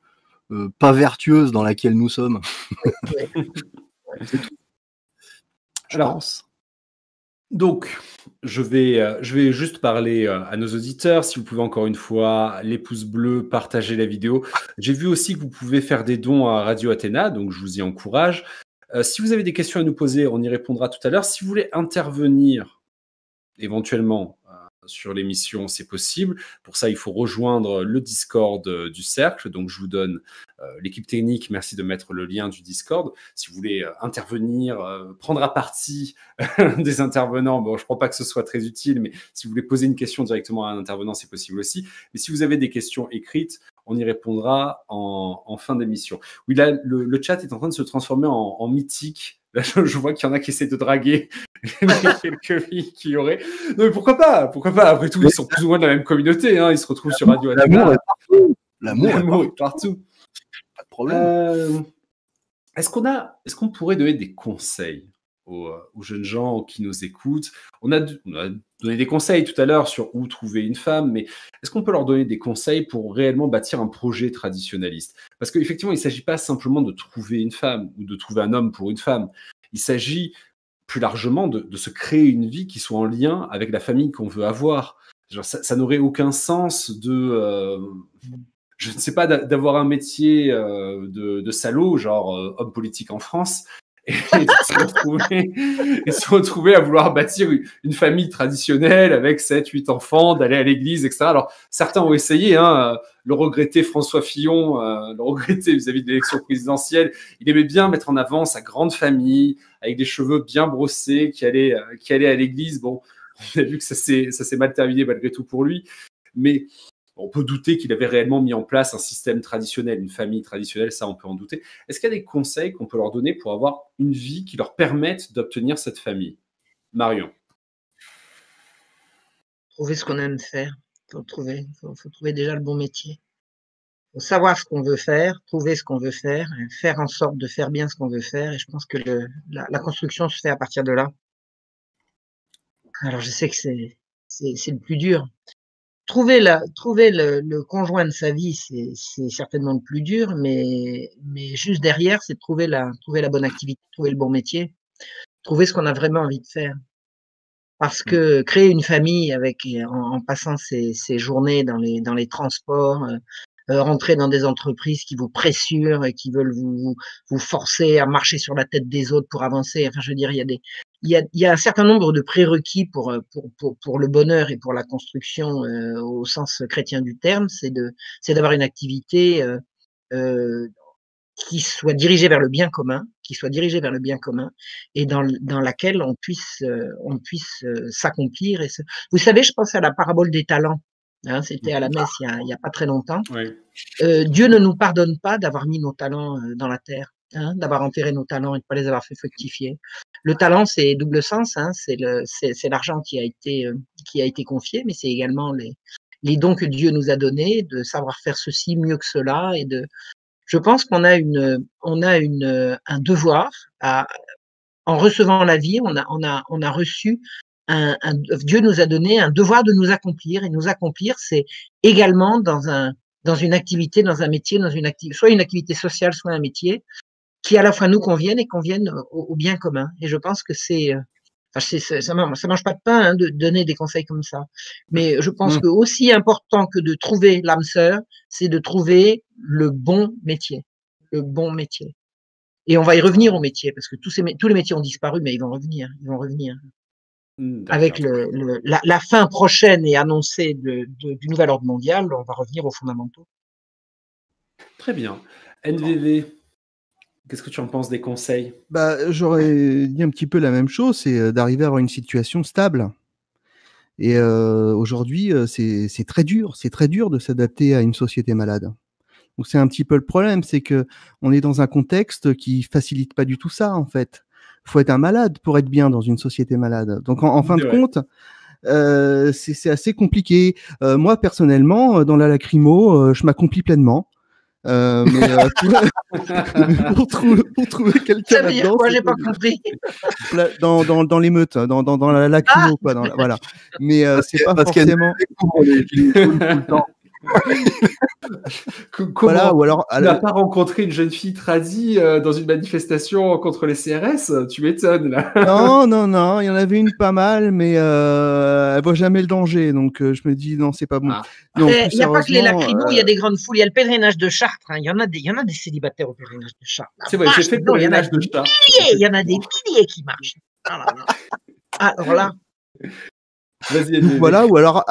[SPEAKER 3] pas vertueuse dans laquelle nous sommes. C'est tout. Je pense.
[SPEAKER 1] Donc, je vais juste parler à nos auditeurs. Si vous pouvez encore une fois, les pouces bleus, partager la vidéo. J'ai vu aussi que vous pouvez faire des dons à Radio Athéna, donc je vous y encourage. Si vous avez des questions à nous poser, on y répondra tout à l'heure. Si vous voulez intervenir éventuellement sur l'émission, c'est possible. Pour ça, il faut rejoindre le Discord du Cercle. Donc, je vous donne l'équipe technique. Merci de mettre le lien du Discord. Si vous voulez intervenir, prendre à partie des intervenants, bon, je ne crois pas que ce soit très utile, mais si vous voulez poser une question directement à un intervenant, c'est possible aussi. Mais si vous avez des questions écrites, on y répondra en fin d'émission. Oui, là, le chat est en train de se transformer en mythique. Là, je vois qu'il y en a qui essaient de draguer quelques filles qui auraient. Non, mais pourquoi pas? Après tout, ils sont plus ou moins de la même communauté. Hein. Ils se retrouvent sur Radio Athéna.
[SPEAKER 3] L'amour est partout.
[SPEAKER 1] L'amour est partout.
[SPEAKER 3] Pas de problème.
[SPEAKER 1] Est-ce qu'on pourrait donner des conseils aux jeunes gens qui nous écoutent? On a donné des conseils tout à l'heure sur où trouver une femme, mais est-ce qu'on peut leur donner des conseils pour réellement bâtir un projet traditionnaliste? Parce qu'effectivement, il ne s'agit pas simplement de trouver une femme ou de trouver un homme pour une femme. Il s'agit plus largement de se créer une vie qui soit en lien avec la famille qu'on veut avoir. Genre, ça n'aurait aucun sens je ne sais pas, d'avoir un métier de salaud, genre homme politique en France, et se retrouver à vouloir bâtir une famille traditionnelle avec 7-8 enfants, d'aller à l'église, etc. Alors, certains ont essayé, hein, le regretté François Fillon, le regretté vis-à-vis de l'élection présidentielle. Il aimait bien mettre en avant sa grande famille, avec des cheveux bien brossés, qui allait à l'église. Bon, on a vu que ça s'est mal terminé malgré tout pour lui. Mais on peut douter qu'il avait réellement mis en place un système traditionnel, une famille traditionnelle, ça on peut en douter. Est-ce qu'il y a des conseils qu'on peut leur donner pour avoir une vie qui leur permette d'obtenir cette famille? Marion.
[SPEAKER 2] Trouver ce qu'on aime faire. Faut trouver déjà le bon métier. Faut savoir ce qu'on veut faire, trouver ce qu'on veut faire en sorte de faire bien ce qu'on veut faire. Et je pense que la construction se fait à partir de là. Alors je sais que c'est le plus dur. Trouver le conjoint de sa vie, c'est certainement le plus dur, mais juste derrière, c'est de trouver la bonne activité, trouver le bon métier, trouver ce qu'on a vraiment envie de faire. Parce que créer une famille en passant ses journées dans les transports, rentrer dans des entreprises qui vous pressurent et qui veulent vous forcer à marcher sur la tête des autres pour avancer. Enfin, je veux dire, il y a un certain nombre de prérequis pour le bonheur et pour la construction au sens chrétien du terme. C'est d'avoir une activité qui soit dirigée vers le bien commun, et dans laquelle on puisse s'accomplir. Vous savez, je pense à la parabole des talents. Hein, c'était à la messe il y a pas très longtemps.
[SPEAKER 1] Oui.
[SPEAKER 2] Dieu ne nous pardonne pas d'avoir mis nos talents dans la terre, hein, d'avoir enterré nos talents et de pas les avoir fait fructifier. Le talent, c'est double sens, hein, c'est l'argent qui a été confié, mais c'est également les dons que Dieu nous a donnés, de savoir faire ceci mieux que cela, je pense qu'on a un devoir en recevant la vie, on a reçu Dieu nous a donné un devoir de nous accomplir, et nous accomplir, c'est également dans une activité, dans un métier, soit une activité sociale, soit un métier qui à la fois nous conviennent et conviennent au bien commun. Et je pense que ça mange pas de pain, hein, de donner des conseils comme ça. Mais je pense que aussi important que de trouver l'âme sœur, c'est de trouver le bon métier. Le bon métier. Et on va y revenir aux métiers, parce que tous les métiers ont disparu, mais ils vont revenir. Ils vont revenir. Avec la fin prochaine et annoncée du nouvel ordre mondial, on va revenir aux fondamentaux.
[SPEAKER 1] Très bien. NVV, qu'est-ce que tu en penses des conseils?
[SPEAKER 4] Bah, j'aurais dit un petit peu la même chose, c'est d'arriver à avoir une situation stable. Et aujourd'hui, c'est très dur de s'adapter à une société malade. Donc c'est un petit peu le problème, c'est que on est dans un contexte qui facilite pas du tout ça, en fait. Faut être un malade pour être bien dans une société malade. Donc en fin de compte, c'est assez compliqué. Moi personnellement, dans la lacrymo, je m'accomplis pleinement. Mais pour trouver quelqu'un
[SPEAKER 2] Ça veut dire
[SPEAKER 4] là-dedans,
[SPEAKER 2] quoi?
[SPEAKER 4] c'est
[SPEAKER 2] J'ai pas
[SPEAKER 4] pas
[SPEAKER 2] compris.
[SPEAKER 4] dans l'émeute, dans la lacrymo, quoi. Voilà. Mais c'est pas forcément.
[SPEAKER 1] Comment
[SPEAKER 4] Voilà, ou alors.
[SPEAKER 1] tu n'as pas rencontré une jeune fille tradie dans une manifestation contre les CRS? Tu m'étonnes là.
[SPEAKER 4] Non, il y en avait une pas mal, mais elle voit jamais le danger, donc je me dis non, c'est pas bon.
[SPEAKER 1] Ah.
[SPEAKER 4] Non,
[SPEAKER 2] Il
[SPEAKER 4] plus
[SPEAKER 2] n'y a pas que les
[SPEAKER 4] sérieusement,
[SPEAKER 2] lacrymos, il y a des grandes foules. Il y a le pèlerinage de Chartres. Hein. Il y en a des célibataires au pèlerinage de Chartres.
[SPEAKER 1] C'est vrai, j'ai fait le
[SPEAKER 2] Non, il y en a
[SPEAKER 1] pèlerinage de
[SPEAKER 2] des
[SPEAKER 1] Chartres.
[SPEAKER 2] milliers. Il y en a des milliers qui marchent. Ah là là. Alors là,
[SPEAKER 1] Vas-y,
[SPEAKER 4] donc
[SPEAKER 1] NVV.
[SPEAKER 4] voilà, ou alors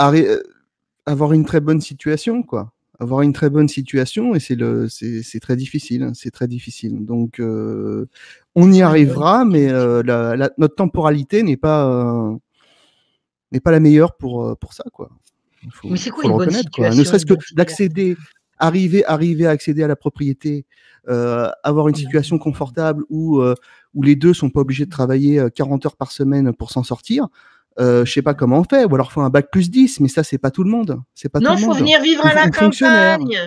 [SPEAKER 4] avoir une très bonne situation, quoi. Avoir une très bonne situation, et c'est très difficile, hein, c'est très difficile. Donc on y arrivera, mais notre temporalité n'est pas la meilleure pour ça, quoi.
[SPEAKER 2] mais c'est quoi
[SPEAKER 4] Faut le
[SPEAKER 2] une bonne
[SPEAKER 4] reconnaître, quoi. Ne
[SPEAKER 2] situation?
[SPEAKER 4] serait-ce que d'accéder, arriver à accéder à la propriété, avoir une situation confortable où les deux sont pas obligés de travailler 40 heures par semaine pour s'en sortir. Je sais pas comment on fait, ou alors faut un bac plus 10, mais ça c'est pas tout le monde. C'est pas
[SPEAKER 2] Non,
[SPEAKER 4] tout le
[SPEAKER 2] faut
[SPEAKER 4] monde.
[SPEAKER 2] venir vivre à la campagne.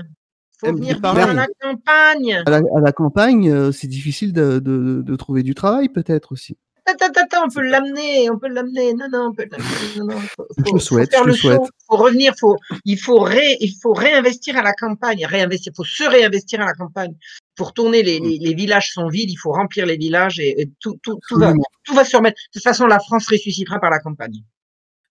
[SPEAKER 2] Faut
[SPEAKER 4] Mais
[SPEAKER 2] venir vivre
[SPEAKER 4] pareil.
[SPEAKER 2] à la campagne.
[SPEAKER 4] À la campagne, c'est difficile de trouver du travail, peut-être aussi.
[SPEAKER 2] Attends, on peut l'amener. Non, on peut l'amener. Non,
[SPEAKER 4] Je le souhaite,
[SPEAKER 2] faut faire
[SPEAKER 4] je le
[SPEAKER 2] le
[SPEAKER 4] souhaite.
[SPEAKER 2] saut. Faut revenir. Il faut réinvestir à la campagne. Faut se réinvestir à la campagne. Pour tourner, les villages sont vides. Il faut remplir les villages et tout va se remettre. De toute façon, la France ressuscitera par la campagne.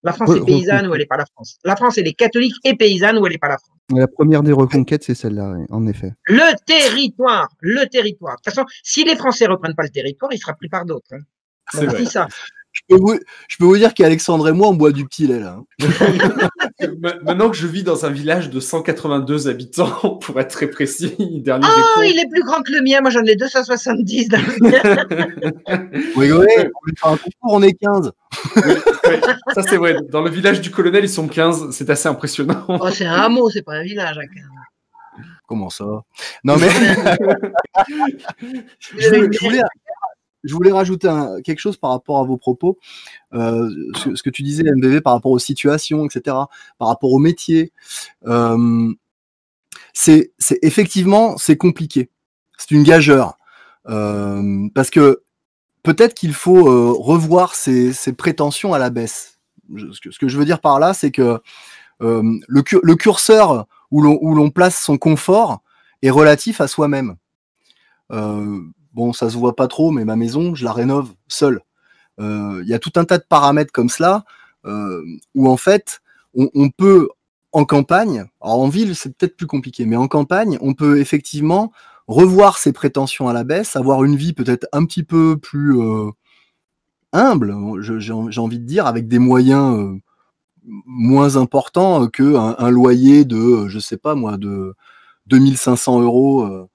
[SPEAKER 2] La France est paysanne ou elle n'est pas la France. La France, elle est catholique et paysanne ou elle n'est pas la France.
[SPEAKER 4] La première des reconquêtes, c'est celle-là, oui, en effet.
[SPEAKER 2] Le territoire. De toute façon, si les Français reprennent pas le territoire, il sera pris par d'autres. Hein.
[SPEAKER 1] C'est vrai.
[SPEAKER 2] Ça.
[SPEAKER 3] Je peux vous dire qu'Alexandre et moi, on boit du petit lait, là.
[SPEAKER 1] Maintenant que je vis dans un village de 182 habitants, pour être très précis, dernier
[SPEAKER 2] Oh, il est plus grand que le mien. Moi, j'en ai 270 dans le mien.
[SPEAKER 3] Oui, on fait un concours, on est 15.
[SPEAKER 1] Oui, ça c'est vrai. Dans le village du colonel, ils sont 15. C'est assez impressionnant.
[SPEAKER 2] Oh, c'est un hameau, c'est pas un village.
[SPEAKER 3] Comment ça? Non, mais je voulais rajouter quelque chose par rapport à vos propos. Ce que tu disais, NVV, par rapport aux situations, etc., par rapport au métier. C'est effectivement, c'est compliqué. C'est une gageure. Parce que peut-être qu'il faut revoir ses prétentions à la baisse. Ce que je veux dire par là, c'est que le curseur où l'on place son confort est relatif à soi-même. Bon, ça se voit pas trop, mais ma maison, je la rénove seule. Il y a tout un tas de paramètres comme cela où en fait, on peut en campagne, alors en ville c'est peut-être plus compliqué, mais en campagne, on peut effectivement revoir ses prétentions à la baisse, avoir une vie peut-être un petit peu plus humble, j'ai envie de dire, avec des moyens moins importants qu'un loyer de, je sais pas moi, de 2500 €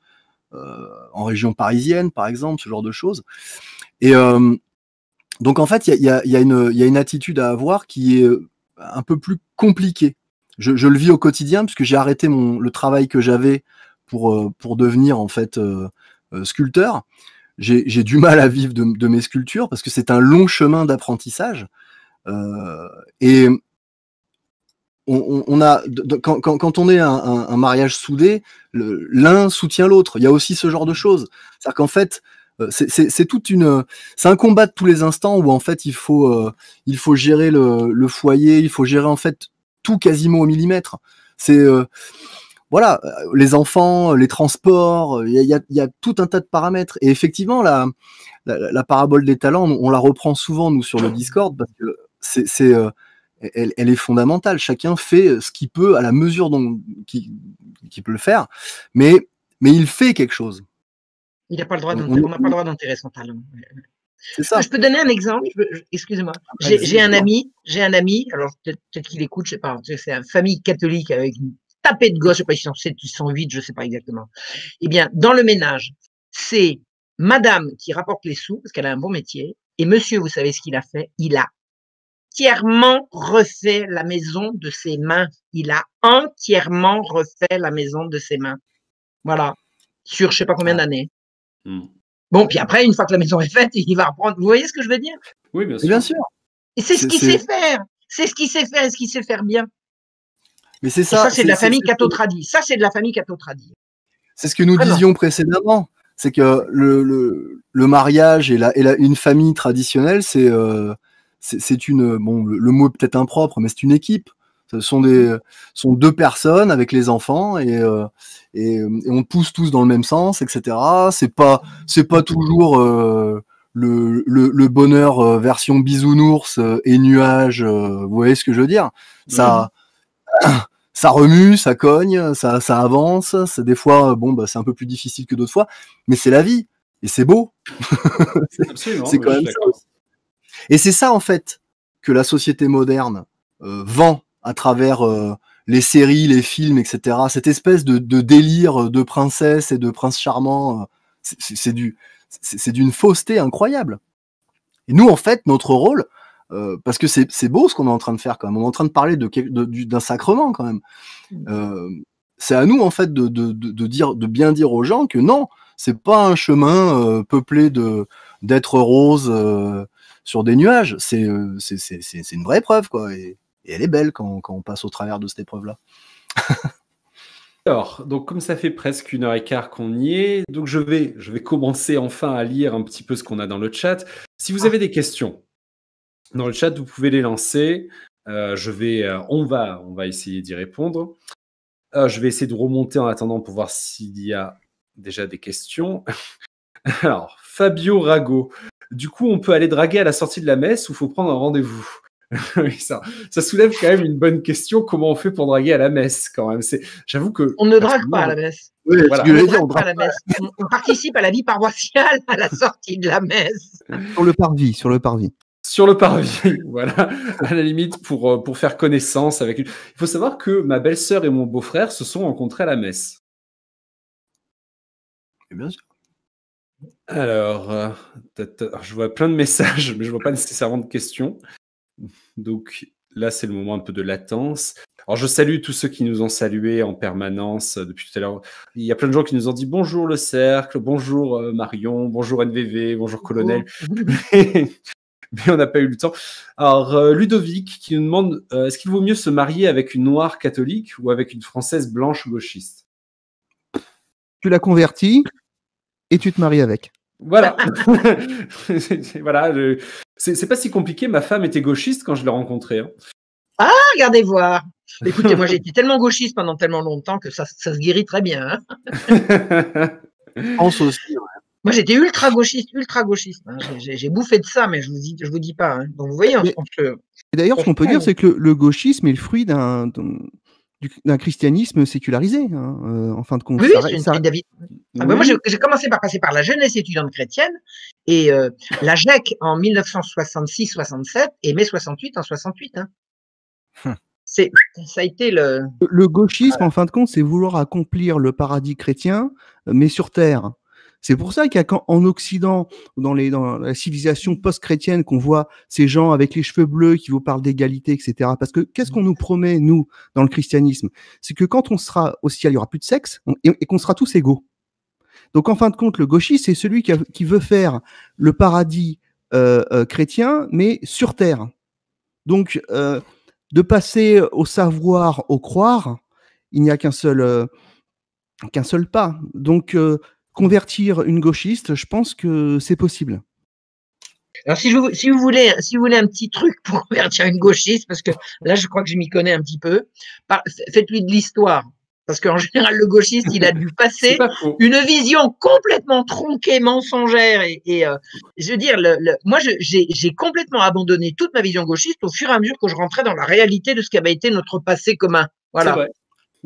[SPEAKER 3] en région parisienne, par exemple, ce genre de choses. Et donc en fait, il y a une attitude à avoir qui est un peu plus compliquée. Je le vis au quotidien puisque j'ai arrêté le travail que j'avais pour devenir en fait sculpteur. J'ai du mal à vivre de mes sculptures parce que c'est un long chemin d'apprentissage. Et on a quand on est un mariage soudé, l'un soutient l'autre. Il y a aussi ce genre de choses. C'est-à-dire qu'en fait, c'est un combat de tous les instants où en fait il faut gérer le foyer, il faut gérer en fait tout quasiment au millimètre. C'est voilà, les enfants, les transports, il y a tout un tas de paramètres. Et effectivement, la parabole des talents, on la reprend souvent nous sur le Discord parce que elle est fondamentale. Chacun fait ce qu'il peut à la mesure qu'il peut le faire, mais il fait quelque chose.
[SPEAKER 2] Il n'a pas le droit
[SPEAKER 3] On-
[SPEAKER 2] on n'a pas le droit d'enterrer son talent.
[SPEAKER 3] C'est ça.
[SPEAKER 2] Je peux donner un exemple? Excusez-moi.
[SPEAKER 1] Vas-y,
[SPEAKER 2] J'ai un
[SPEAKER 1] dis-moi.
[SPEAKER 2] ami, alors peut-être qu'il écoute, je sais pas, c'est une famille catholique avec une tapée de gosses, je sais pas, ils sont 7, ils sont 8, je sais pas exactement. Eh bien, dans le ménage, c'est madame qui rapporte les sous, parce qu'elle a un bon métier, et monsieur, vous savez ce qu'il a fait? Il a entièrement refait la maison de ses mains. Il a entièrement refait la maison de ses mains. Voilà. Sur je sais pas combien
[SPEAKER 3] Ah.
[SPEAKER 2] d'années.
[SPEAKER 1] Hmm.
[SPEAKER 2] Bon, puis après, une fois que la maison est faite, il va reprendre. Vous voyez ce que je veux dire?
[SPEAKER 1] Oui, bien
[SPEAKER 3] Mais bien
[SPEAKER 1] sûr.
[SPEAKER 3] sûr.
[SPEAKER 2] Et c'est ce
[SPEAKER 3] C'est-
[SPEAKER 2] qu'il
[SPEAKER 3] c'est-
[SPEAKER 2] sait faire. C'est ce qu'il sait faire et ce qu'il sait faire bien.
[SPEAKER 3] Mais c'est
[SPEAKER 2] Et
[SPEAKER 3] ça.
[SPEAKER 2] ça, c'est de la famille
[SPEAKER 3] c'est-
[SPEAKER 2] catho-tradie. Ça, c'est de la famille catho-tradie.
[SPEAKER 3] C'est ce que nous
[SPEAKER 2] Vraiment.
[SPEAKER 3] disions précédemment. C'est que le mariage et une famille traditionnelle, c'est une, bon, le mot est peut-être impropre, mais c'est une équipe. Ce sont deux personnes avec les enfants et on pousse tous dans le même sens, etc. C'est pas toujours le bonheur version bisounours et nuages. Vous voyez ce que je veux dire? Ça remue, ça cogne, ça avance. C'est des fois, bon, bah, c'est un peu plus difficile que d'autres fois, mais c'est la vie et c'est beau.
[SPEAKER 1] Absolument,
[SPEAKER 3] C'est
[SPEAKER 1] moi,
[SPEAKER 3] quand
[SPEAKER 1] je
[SPEAKER 3] même
[SPEAKER 1] suis
[SPEAKER 3] ça
[SPEAKER 1] d'accord.
[SPEAKER 3] aussi. Et c'est ça en fait que la société moderne vend à travers les séries, les films, etc. Cette espèce de délire de princesse et de prince charmant, c'est d'une fausseté incroyable. Et nous, en fait, notre rôle, parce que c'est beau ce qu'on est en train de faire quand même. On est en train de parler d'un sacrement quand même. C'est à nous en fait de bien dire aux gens que non, c'est pas un chemin peuplé d'êtres roses sur des nuages. C'est une vraie épreuve quoi. Et elle est belle quand on passe au travers de cette épreuve là.
[SPEAKER 1] Alors, donc comme ça fait presque 1h15 qu'on y est, donc je vais commencer enfin à lire un petit peu ce qu'on a dans le chat. Si vous avez des questions dans le chat, vous pouvez les lancer. On va essayer d'y répondre. Je vais essayer de remonter en attendant pour voir s'il y a déjà des questions. Alors, Fabio Rago. Du coup, on peut aller draguer à la sortie de la messe ou faut prendre un rendez-vous? Oui, ça soulève quand même une bonne question. Comment on fait pour draguer à la messe quand même? J'avoue que
[SPEAKER 2] On ne drague pas à la messe.
[SPEAKER 3] Oui,
[SPEAKER 1] Voilà.
[SPEAKER 3] ce que
[SPEAKER 2] On ne
[SPEAKER 3] j'allais dire,
[SPEAKER 2] drague pas à la messe. On participe à la vie paroissiale à la sortie de la messe.
[SPEAKER 4] Sur le parvis, sur le parvis.
[SPEAKER 1] sur le parvis, voilà, à la limite pour faire connaissance avec une. Il faut savoir que ma belle-sœur et mon beau-frère se sont rencontrés à la messe.
[SPEAKER 3] bien sûr.
[SPEAKER 1] Alors, je vois plein de messages, mais je vois pas nécessairement de questions. Donc là, c'est le moment un peu de latence. Alors, je salue tous ceux qui nous ont salués en permanence depuis tout à l'heure. Il y a plein de gens qui nous ont dit bonjour le cercle, bonjour Marion, bonjour NVV, bonjour colonel. Mais on n'a pas eu le temps. Alors, Ludovic qui nous demande est-ce qu'il vaut mieux se marier avec une noire catholique ou avec une française blanche gauchiste?
[SPEAKER 4] Tu la convertis et tu te maries avec.
[SPEAKER 1] Voilà. Voilà. C'est pas si compliqué. Ma femme était gauchiste quand je l'ai rencontrée. Hein.
[SPEAKER 2] Ah, regardez voir. Écoutez, moi j'ai été tellement gauchiste pendant tellement longtemps que ça se guérit très bien. Hein.
[SPEAKER 3] Je pense aussi. Ouais.
[SPEAKER 2] Moi j'étais ultra gauchiste. Hein. J'ai bouffé de ça, mais je vous dis pas. Hein. Donc vous voyez,
[SPEAKER 4] Et d'ailleurs, ce qu'on peut dire, c'est que le gauchisme est le fruit d'un christianisme sécularisé, hein, en fin de compte.
[SPEAKER 2] Oui, c'est David. Ah, ben moi, j'ai commencé par passer par la jeunesse étudiante chrétienne et la GEC en 1966-67 et mai 68 en 68. Hein. Ça a été
[SPEAKER 4] Le gauchisme, en fin de compte, c'est vouloir accomplir le paradis chrétien, mais sur terre. C'est pour ça qu'en Occident, dans la civilisation post-chrétienne, qu'on voit ces gens avec les cheveux bleus qui vous parlent d'égalité, etc. Parce que qu'est-ce qu'on nous promet, nous, dans le christianisme? C'est que quand on sera au ciel, il n'y aura plus de sexe et qu'on sera tous égaux. Donc, en fin de compte, le gauchiste, c'est celui qui veut faire le paradis chrétien, mais sur terre. Donc, de passer au savoir au croire, il n'y a qu'un seul pas. Donc, convertir une gauchiste, je pense que c'est possible.
[SPEAKER 2] Alors, si vous voulez un petit truc pour convertir une gauchiste, parce que là, je crois que je m'y connais un petit peu, faites-lui de l'histoire. Parce qu'en général, le gauchiste, il a dû passer une vision complètement tronquée, mensongère. Et je veux dire, moi, j'ai complètement abandonné toute ma vision gauchiste au fur et à mesure que je rentrais dans la réalité de ce qu'avait été notre passé commun. Voilà.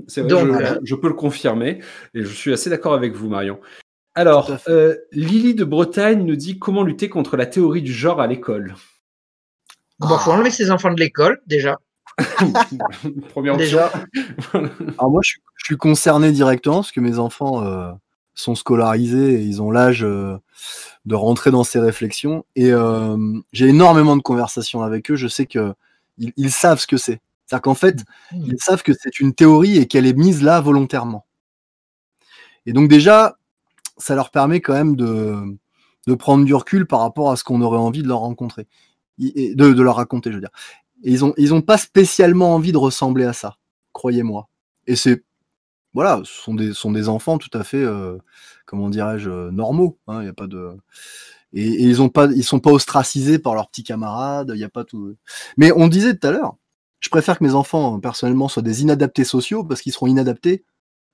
[SPEAKER 1] C'est vrai. Donc, je peux le confirmer. Et je suis assez d'accord avec vous, Marion. Alors,
[SPEAKER 3] à fait.
[SPEAKER 1] Lily de Bretagne nous dit comment lutter contre la théorie du genre à l'école.
[SPEAKER 2] Bon, faut enlever ses enfants de l'école, déjà.
[SPEAKER 1] Première option.
[SPEAKER 2] Déjà.
[SPEAKER 3] Alors moi, je suis concerné directement parce que mes enfants sont scolarisés et ils ont l'âge de rentrer dans ces réflexions. Et j'ai énormément de conversations avec eux. Je sais que ils savent ce que c'est. C'est-à-dire qu'en fait, ils savent que c'est une théorie et qu'elle est mise là volontairement. Et donc déjà, ça leur permet quand même de prendre du recul par rapport à ce qu'on aurait envie de leur rencontrer, de leur raconter, je veux dire. Et ils ont pas spécialement envie de ressembler à ça, croyez-moi. Et c'est voilà, ce sont des enfants tout à fait, comment dirais-je, normaux. Hein, y a pas de et ils sont pas ostracisés par leurs petits camarades. Il y a pas tout. Mais on disait tout à l'heure, je préfère que mes enfants personnellement soient des inadaptés sociaux parce qu'ils seront inadaptés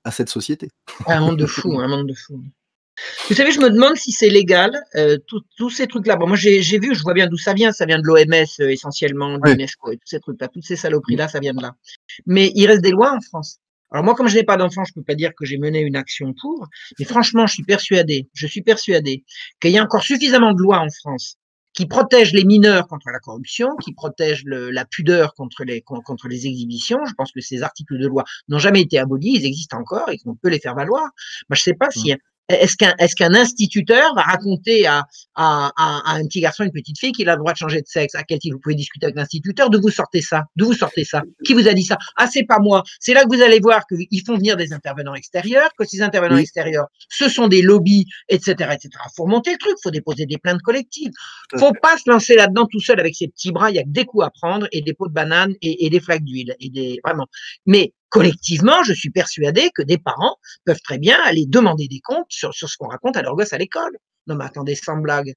[SPEAKER 3] à cette société.
[SPEAKER 2] Un monde de fous, un monde de fous. Vous savez, je me demande si c'est légal, tous ces trucs-là. Bon, moi, j'ai vu, je vois bien d'où ça vient. Ça vient de l'OMS essentiellement, de
[SPEAKER 3] Ouais.
[SPEAKER 2] l'UNESCO et tous ces trucs-là, toutes ces saloperies-là, ça vient de là. Mais il reste des lois en France. Alors moi, comme je n'ai pas d'enfant, je peux pas dire que j'ai mené une action pour. Mais franchement, je suis persuadé qu'il y a encore suffisamment de lois en France qui protègent les mineurs contre la corruption, qui protègent la pudeur contre les exhibitions. Je pense que ces articles de loi n'ont jamais été abolis, ils existent encore et qu'on peut les faire valoir. Moi, je sais pas si est-ce qu'un instituteur va raconter à un petit garçon, une petite fille qu'il a le droit de changer de sexe? À quel titre vous pouvez discuter avec l'instituteur? D'où vous sortez ça? D'où vous sortez ça? Qui vous a dit ça? Ah, c'est pas moi. C'est là que vous allez voir qu'ils font venir des intervenants extérieurs, que ces intervenants extérieurs, ce sont des lobbies, etc., etc. Faut remonter le truc, faut déposer des plaintes collectives. Faut pas se lancer là-dedans tout seul avec ses petits bras. Il y a que des coups à prendre et des pots de banane et des flaques d'huile vraiment. Mais collectivement, je suis persuadé que des parents peuvent très bien aller demander des comptes sur ce qu'on raconte à leur gosse à l'école. Non, mais attendez, sans blague.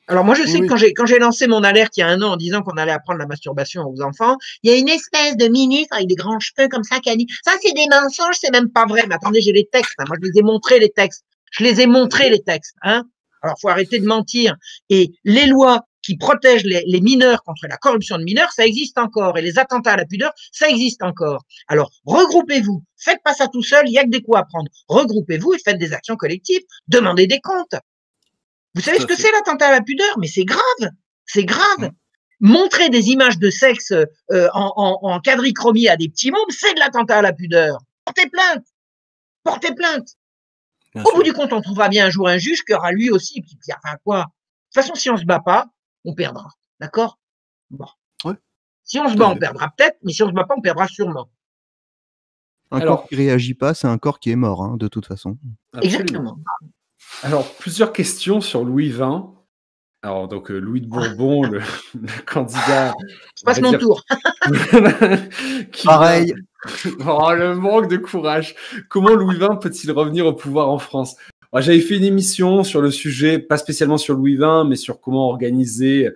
[SPEAKER 2] Alors moi, je sais que quand j'ai lancé mon alerte il y a 1 an en disant qu'on allait apprendre la masturbation aux enfants, il y a une espèce de ministre avec des grands cheveux comme ça qui a dit « Ça, c'est des mensonges, c'est même pas vrai. » Mais attendez, j'ai les textes. Hein. Moi, je les ai montrés, les textes. Je les ai montrés, les textes. Hein. Alors, faut arrêter de mentir. Et les lois qui protègent les mineurs contre la corruption de mineurs, ça existe encore. Et les attentats à la pudeur, ça existe encore. Alors, regroupez-vous. Faites pas ça tout seul, il y a que des coups à prendre. Regroupez-vous et faites des actions collectives. Demandez des comptes. Vous savez ce que c'est l'attentat à la pudeur? Mais c'est grave. C'est grave. Montrer des images de sexe en quadrichromie à des petits mômes, c'est de l'attentat à la pudeur. Portez plainte. Portez plainte. Au bout du compte, on trouvera bien un jour un juge qui aura lui aussi, puis enfin quoi. De toute façon, si on se bat pas, on perdra. D'accord? Bon.
[SPEAKER 3] Ouais.
[SPEAKER 2] Si on se bat, on perdra peut-être, mais si on se bat pas, on perdra sûrement.
[SPEAKER 4] Un corps qui réagit pas, c'est un corps qui est mort, hein, de toute façon.
[SPEAKER 1] Absolument.
[SPEAKER 2] Exactement.
[SPEAKER 1] Alors, plusieurs questions sur Louis XX. Alors, donc, Louis de Bourbon, le candidat.
[SPEAKER 2] Je passe mon tour.
[SPEAKER 3] Pareil.
[SPEAKER 1] Oh, le manque de courage. Comment Louis XX peut-il revenir au pouvoir en France? J'avais fait une émission sur le sujet, pas spécialement sur Louis XX, mais sur comment organiser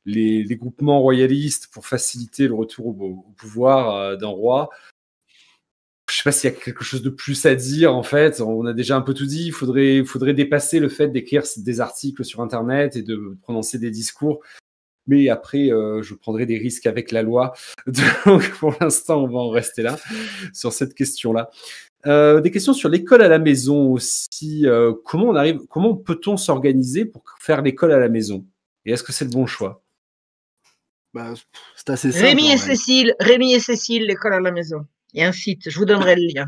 [SPEAKER 1] les groupements royalistes pour faciliter le retour au pouvoir d'un roi. Je ne sais pas s'il y a quelque chose de plus à dire, en fait. On a déjà un peu tout dit. Il faudrait dépasser le fait d'écrire des articles sur Internet et de prononcer des discours. Mais après, je prendrai des risques avec la loi. Donc, pour l'instant, on va en rester là, sur cette question-là. Des questions sur l'école à la maison aussi. Comment peut-on s'organiser pour faire l'école à la maison? Et est-ce que c'est le bon choix?
[SPEAKER 3] C'est assez simple.
[SPEAKER 2] Rémi et Cécile, l'école à la maison. Il y a un site, je vous donnerai le lien.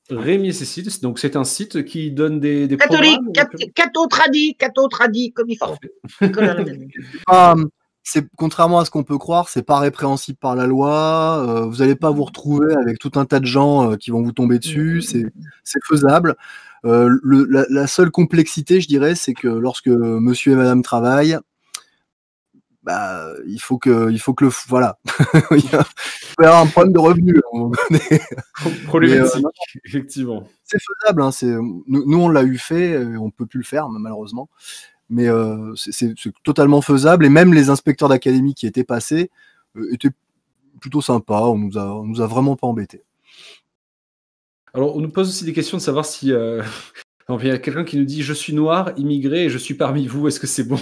[SPEAKER 1] Rémi et Cécile, donc c'est un site qui donne des
[SPEAKER 2] catholique,
[SPEAKER 1] programmes.
[SPEAKER 2] catho tradi, comme il faut. L'école à la maison.
[SPEAKER 3] Contrairement à ce qu'on peut croire, c'est pas répréhensible par la loi. Vous n'allez pas vous retrouver avec tout un tas de gens qui vont vous tomber dessus. C'est faisable. La seule complexité, je dirais, c'est que lorsque monsieur et madame travaillent, il faut que voilà. Il peut y avoir un problème de revenus à un moment donné.
[SPEAKER 1] Problématique, effectivement.
[SPEAKER 3] C'est faisable. Hein, nous, on l'a eu fait, on peut plus le faire, malheureusement. Mais c'est totalement faisable. Et même les inspecteurs d'académie qui étaient passés étaient plutôt sympas. On nous a vraiment pas embêtés.
[SPEAKER 1] Alors, on nous pose aussi des questions de savoir si... il y a quelqu'un qui nous dit « Je suis noir, immigré, et je suis parmi vous. Est-ce que c'est bon ?»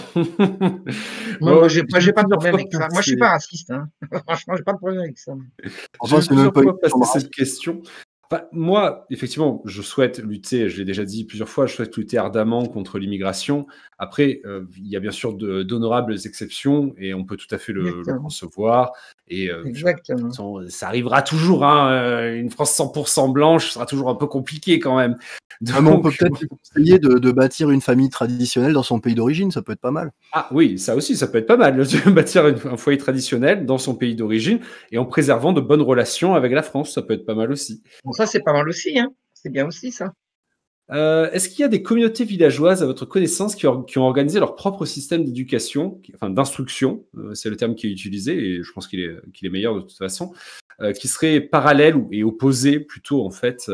[SPEAKER 2] Moi, j'ai pas de problème avec ça. Moi, je suis pas raciste. Hein. Franchement, j'ai pas de problème avec ça.
[SPEAKER 1] J'ai plusieurs fois passé cette question. Enfin, moi, effectivement, je souhaite lutter, je l'ai déjà dit plusieurs fois, je souhaite lutter ardemment contre l'immigration. Après, il y a bien sûr d'honorables exceptions et on peut tout à fait le
[SPEAKER 2] Exactement.
[SPEAKER 1] concevoir. Et
[SPEAKER 2] Exactement.
[SPEAKER 1] ça arrivera toujours. Hein, une France 100% blanche sera toujours un peu compliqué quand même.
[SPEAKER 3] Ah, mais on peut peut-être lui conseiller de bâtir une famille traditionnelle dans son pays d'origine, ça peut être pas mal.
[SPEAKER 1] Ah oui, ça aussi, ça peut être pas mal, de bâtir un foyer traditionnel dans son pays d'origine et en préservant de bonnes relations avec la France, ça peut être pas mal aussi.
[SPEAKER 2] Bon, ça, c'est pas mal aussi, hein. C'est bien aussi, ça.
[SPEAKER 1] Est-ce qu'il y a des communautés villageoises, à votre connaissance, qui ont organisé leur propre système d'éducation, enfin d'instruction, c'est le terme qui est utilisé, et je pense qu'il est meilleur de toute façon, qui serait parallèle et opposé plutôt, en fait,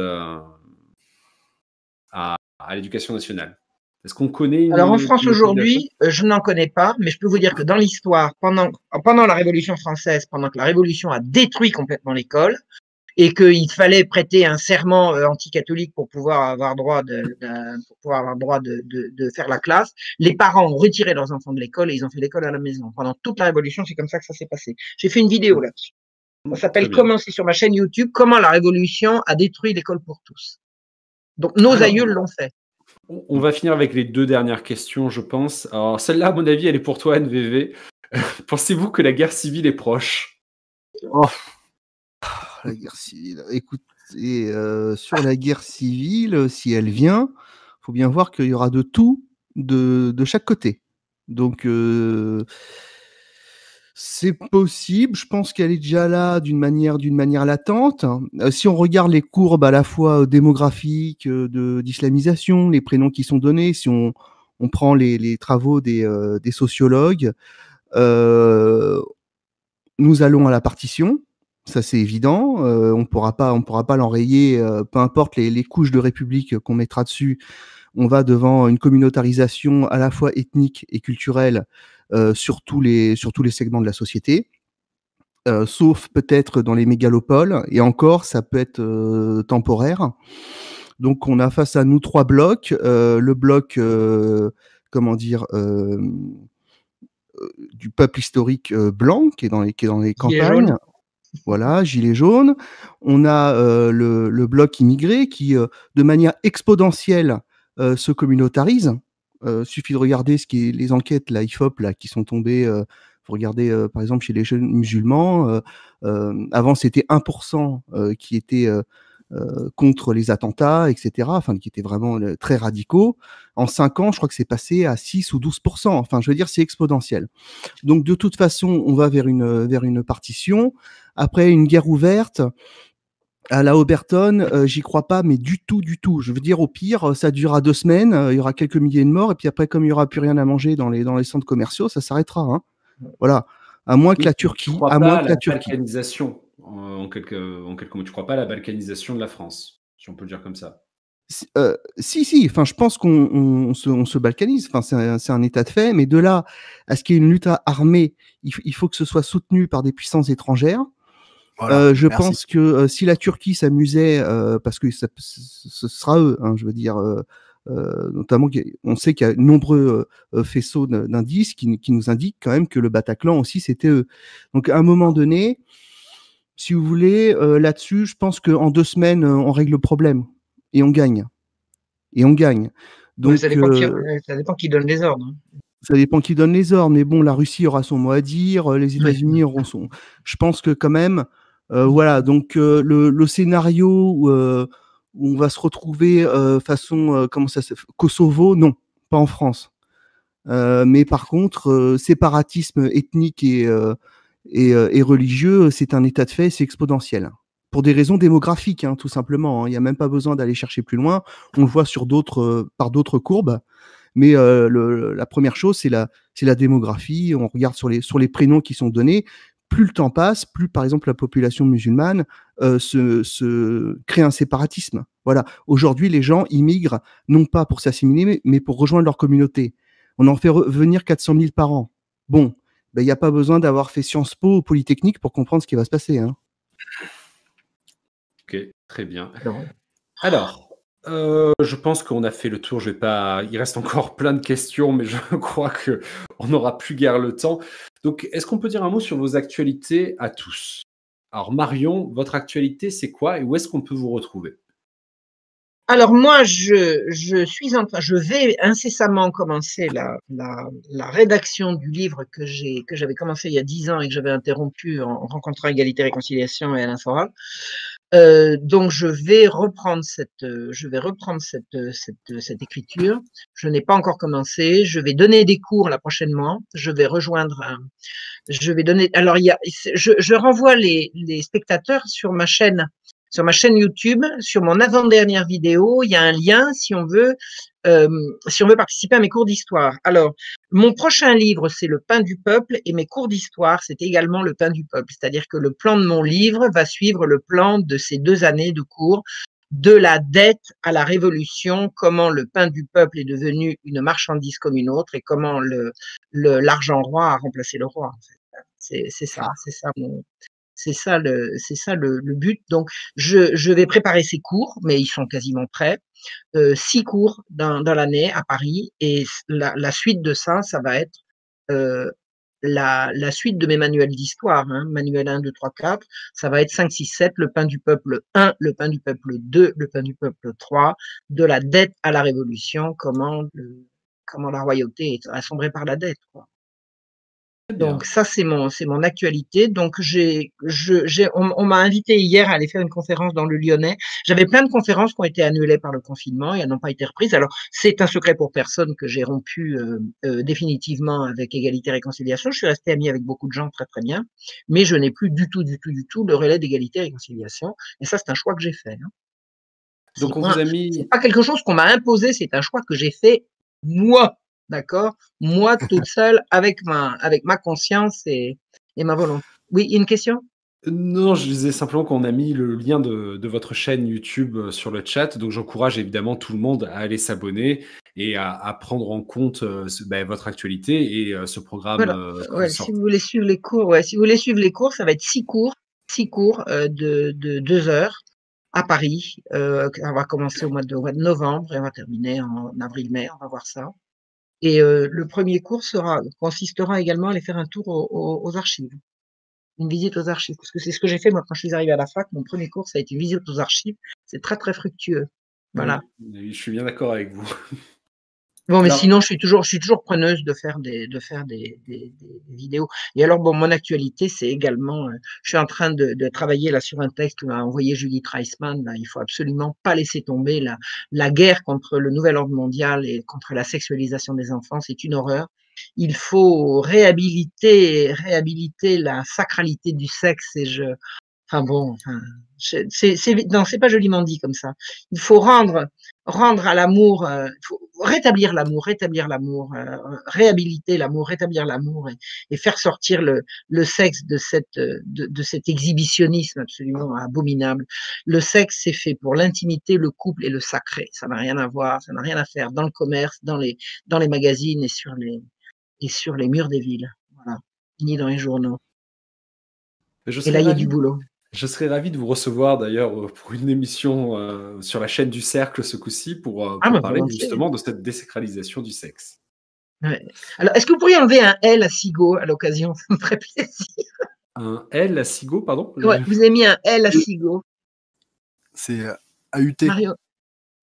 [SPEAKER 1] à l'éducation nationale? Est-ce qu'on connaît
[SPEAKER 2] Alors en
[SPEAKER 1] une
[SPEAKER 2] France
[SPEAKER 1] communauté villageoise?
[SPEAKER 2] aujourd'hui, je n'en connais pas, mais je peux vous dire que dans l'histoire, pendant la Révolution française, pendant que la Révolution a détruit complètement l'école, et qu'il fallait prêter un serment anticatholique pour pouvoir avoir droit de faire la classe, les parents ont retiré leurs enfants de l'école et ils ont fait l'école à la maison. Pendant toute la Révolution, c'est comme ça que ça s'est passé. J'ai fait une vidéo là-dessus. Ça s'appelle Comment, c'est sur ma chaîne YouTube, Comment la Révolution a détruit l'école pour tous. Donc nos aïeuls l'ont fait.
[SPEAKER 1] On va finir avec les 2 dernières questions, je pense. Alors celle-là, à mon avis, elle est pour toi, NVV. Pensez-vous que la guerre civile est proche?
[SPEAKER 4] Oh. La guerre civile. Écoutez, sur la guerre civile, si elle vient, faut bien voir qu'il y aura de tout de chaque côté. Donc c'est possible, je pense qu'elle est déjà là d'une manière latente. Si on regarde les courbes à la fois démographiques, d'islamisation, les prénoms qui sont donnés, si on prend les travaux des sociologues, nous allons à la partition. Ça c'est évident, on pourra pas l'enrayer, peu importe les couches de république qu'on mettra dessus. On va devant une communautarisation à la fois ethnique et culturelle sur tous les segments de la société, sauf peut-être dans les mégalopoles, et encore ça peut être temporaire. Donc on a face à nous 3 blocs, le bloc du peuple historique blanc qui est dans les campagnes. Voilà, gilets jaunes. On a le bloc immigré qui, de manière exponentielle, se communautarise. Suffit de regarder les enquêtes, la IFOP, là, qui sont tombées. Vous regardez, par exemple, chez les jeunes musulmans, avant c'était 1% qui étaient contre les attentats, etc. Enfin, qui étaient vraiment très radicaux. En 5 ans, je crois que c'est passé à 6 ou 12%. Enfin, je veux dire, c'est exponentiel. Donc, de toute façon, on va vers une partition. Après, une guerre ouverte, à la Oberton, j'y crois pas, mais du tout. Je veux dire, au pire, ça durera 2 semaines, il y aura quelques milliers de morts, et puis après, comme il y aura plus rien à manger dans les centres commerciaux, ça s'arrêtera. Hein. Voilà. À moins que la Turquie.
[SPEAKER 1] Balkanisation, en quelques mots, tu crois pas à la balkanisation de la France, si on peut le dire comme ça?
[SPEAKER 4] Si. Enfin, je pense qu'on se balkanise. Enfin, c'est un état de fait, mais de là à ce qu'il y ait une lutte armée, il faut que ce soit soutenu par des puissances étrangères. Voilà, je pense que si la Turquie s'amusait, parce que ce sera eux, hein, je veux dire, notamment, on sait qu'il y a de nombreux faisceaux d'indices qui nous indiquent quand même que le Bataclan aussi, c'était eux. Donc, à un moment donné, si vous voulez, là-dessus, je pense qu'en 2 semaines, on règle le problème et on gagne. Donc,
[SPEAKER 2] ça dépend qui donne les ordres. Hein.
[SPEAKER 4] Ça dépend qui donne les ordres, mais bon, la Russie aura son mot à dire, les États-Unis auront son. Je pense que quand même, voilà. Donc le scénario où on va se retrouver façon Kosovo, non, pas en France. Mais par contre, séparatisme ethnique et religieux, c'est un état de fait, c'est exponentiel. Pour des raisons démographiques, hein, tout simplement. Il n'y a même pas besoin d'aller chercher plus loin. On le voit par d'autres courbes. Mais la première chose, c'est la démographie. On regarde sur les prénoms qui sont donnés. Plus le temps passe, plus, par exemple, la population musulmane se crée un séparatisme. Voilà. Aujourd'hui, les gens immigrent non pas pour s'assimiler, mais pour rejoindre leur communauté. On en fait venir 400 000 par an. Bon, il n'y a pas besoin d'avoir fait Sciences Po ou Polytechnique pour comprendre ce qui va se passer. Hein.
[SPEAKER 1] Ok, très bien. Alors, je pense qu'on a fait le tour. Il reste encore plein de questions, mais je crois qu'on n'aura plus guère le temps. Donc, est-ce qu'on peut dire un mot sur vos actualités à tous? Alors Marion, votre actualité, c'est quoi et où est-ce qu'on peut vous retrouver?
[SPEAKER 2] Alors moi, je vais incessamment commencer la rédaction du livre que j'avais commencé il y a 10 ans et que j'avais interrompu en rencontrant Égalité, Réconciliation et Alain Soral. Donc je vais reprendre cette écriture. Je n'ai pas encore commencé. Je vais donner des cours là prochainement. Je vais donner. Alors je renvoie les spectateurs sur ma chaîne YouTube, sur mon avant-dernière vidéo. Il y a un lien si on veut participer à mes cours d'histoire. Alors, mon prochain livre, c'est Le pain du peuple, et mes cours d'histoire, c'est également Le pain du peuple. C'est-à-dire que le plan de mon livre va suivre le plan de ces 2 années de cours, de la dette à la révolution, comment le pain du peuple est devenu une marchandise comme une autre, et comment l'argent roi a remplacé le roi. En fait. C'est ça le but. Donc, je vais préparer ces cours, mais ils sont quasiment prêts. 6 cours dans l'année à Paris, et la suite de ça va être la suite de mes manuels d'histoire, hein, manuel 1, 2, 3, 4, ça va être 5, 6, 7, le pain du peuple 1, le pain du peuple 2, le pain du peuple 3, de la dette à la révolution, comment la royauté est assombrée par la dette, quoi. Donc ça, c'est mon actualité. Donc on m'a invité hier à aller faire une conférence dans le Lyonnais. J'avais plein de conférences qui ont été annulées par le confinement et elles n'ont pas été reprises. Alors c'est un secret pour personne que j'ai rompu définitivement avec Égalité Réconciliation. Je suis resté ami avec beaucoup de gens très très bien, mais je n'ai plus du tout le relais d'Égalité Réconciliation. Et ça, c'est un choix que j'ai fait. Hein.
[SPEAKER 1] Donc on vous a mis.
[SPEAKER 2] C'est pas quelque chose qu'on m'a imposé, c'est un choix que j'ai fait moi. D'accord? Moi, toute seule, avec ma conscience et ma volonté. Oui, une question?
[SPEAKER 1] Non, je disais simplement qu'on a mis le lien de votre chaîne YouTube sur le chat, donc j'encourage évidemment tout le monde à aller s'abonner et à prendre en compte votre actualité et ce programme.
[SPEAKER 2] Voilà. Si vous voulez suivre les cours, ça va être 6 cours de 2 heures à Paris. On va commencer au mois de novembre et on va terminer en avril-mai, on va voir ça. Et le premier cours consistera également à aller faire un tour aux archives, une visite aux archives, parce que c'est ce que j'ai fait moi quand je suis arrivée à la fac. Mon premier cours, ça a été une visite aux archives. C'est très très fructueux. Voilà.
[SPEAKER 1] Oui, je suis bien d'accord avec vous.
[SPEAKER 2] Bon, mais sinon, je suis toujours preneuse de faire des vidéos. Et alors, bon, mon actualité, c'est également, je suis en train de travailler là sur un texte que m'a envoyé Judith Reisman. Là, il faut absolument pas laisser tomber la guerre contre le nouvel ordre mondial et contre la sexualisation des enfants. C'est une horreur. Il faut réhabiliter la sacralité du sexe non, c'est pas joliment dit comme ça. Il faut rendre à l'amour, rétablir l'amour, réhabiliter l'amour, rétablir l'amour et faire sortir le sexe de cet exhibitionnisme absolument abominable. Le sexe, c'est fait pour l'intimité, le couple et le sacré. Ça n'a rien à voir, ça n'a rien à faire dans le commerce, dans les magazines et sur les murs des villes. Voilà. Ni dans les journaux. Et là, il y a du boulot.
[SPEAKER 1] Je serais ravi de vous recevoir d'ailleurs pour une émission sur la chaîne du Cercle ce coup-ci pour parler justement de cette désacralisation du sexe.
[SPEAKER 2] Ouais. Alors, est-ce que vous pourriez enlever un L à Sigo à l'occasion? Ça me ferait plaisir.
[SPEAKER 1] Un L à Sigo, pardon?
[SPEAKER 2] Ouais, vous avez mis un L à Sigo.
[SPEAKER 3] C'est AUT.
[SPEAKER 2] Mario,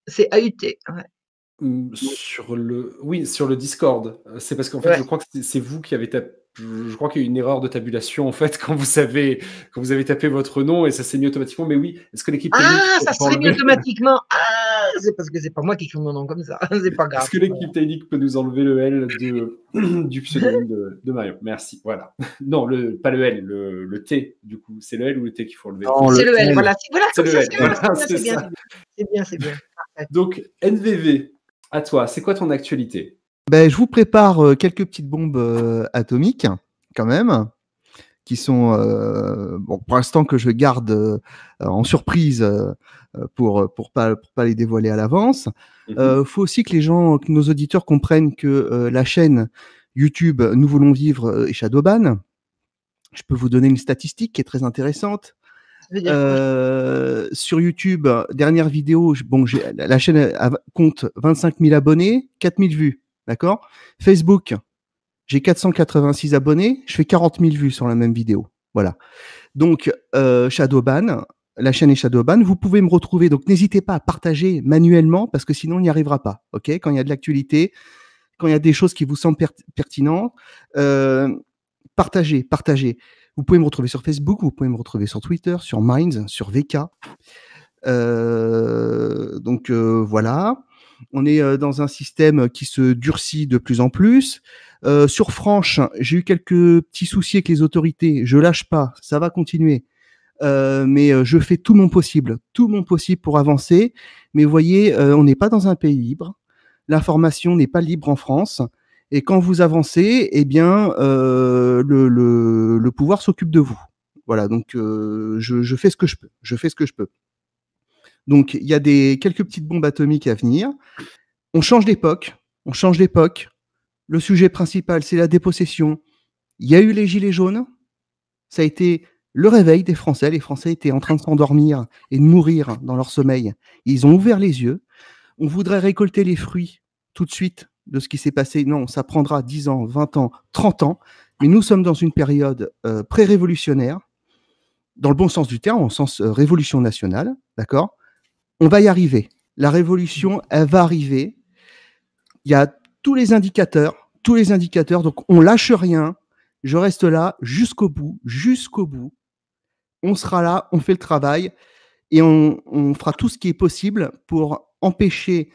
[SPEAKER 2] c'est AUT. Ouais.
[SPEAKER 1] Sur le Discord. C'est parce qu'en fait, je crois que c'est vous qui avez tapé. Je crois qu'il y a eu une erreur de tabulation en fait quand vous avez tapé votre nom et ça s'est mis automatiquement. Mais oui, est-ce que l'équipe technique
[SPEAKER 2] ça s'est mis automatiquement. C'est parce que c'est pas moi qui écris mon nom comme ça. C'est pas grave.
[SPEAKER 1] Est-ce que l'équipe technique peut nous enlever le L du pseudonyme de Marion? Merci. Voilà. Non, pas le L, le T. Du coup, c'est le L ou le T qu'il faut enlever?
[SPEAKER 2] C'est le L. Voilà.
[SPEAKER 1] C'est le L. C'est bien.
[SPEAKER 2] C'est bien.
[SPEAKER 1] Donc NVV, à toi. C'est quoi ton actualité?
[SPEAKER 4] Je vous prépare quelques petites bombes atomiques, quand même, qui sont, pour l'instant, que je garde en surprise pour pas les dévoiler à l'avance. Faut aussi que nos auditeurs comprennent que la chaîne YouTube Nous voulons vivre est shadowban. Je peux vous donner une statistique qui est très intéressante. Sur YouTube, dernière vidéo, la chaîne compte 25 000 abonnés, 4 000 vues. D'accord? Facebook, j'ai 486 abonnés, je fais 40 000 vues sur la même vidéo. Voilà. Donc, Shadowban, la chaîne est Shadowban. Vous pouvez me retrouver. Donc, n'hésitez pas à partager manuellement parce que sinon, on n'y arrivera pas. OK? Quand il y a de l'actualité, quand il y a des choses qui vous semblent pertinentes, partagez, partagez. Vous pouvez me retrouver sur Facebook, vous pouvez me retrouver sur Twitter, sur Minds, sur VK. Donc, voilà. On est dans un système qui se durcit de plus en plus. Sur Franche, j'ai eu quelques petits soucis avec les autorités. Je lâche pas, ça va continuer. Mais je fais tout mon possible pour avancer. Mais vous voyez, on n'est pas dans un pays libre. L'information n'est pas libre en France. Et quand vous avancez, eh bien, le pouvoir s'occupe de vous. Voilà, donc je fais ce que je peux. Je fais ce que je peux. Donc, il y a quelques petites bombes atomiques à venir. On change d'époque. On change d'époque. Le sujet principal, c'est la dépossession. Il y a eu les gilets jaunes. Ça a été le réveil des Français. Les Français étaient en train de s'endormir et de mourir dans leur sommeil. Ils ont ouvert les yeux. On voudrait récolter les fruits tout de suite de ce qui s'est passé. Non, ça prendra 10 ans, 20 ans, 30 ans. Mais nous sommes dans une période pré-révolutionnaire, dans le bon sens du terme, en sens révolution nationale. D'accord ? On va y arriver. La révolution, elle va arriver. Il y a tous les indicateurs. Donc, on lâche rien. Je reste là jusqu'au bout. On sera là, on fait le travail et on fera tout ce qui est possible pour empêcher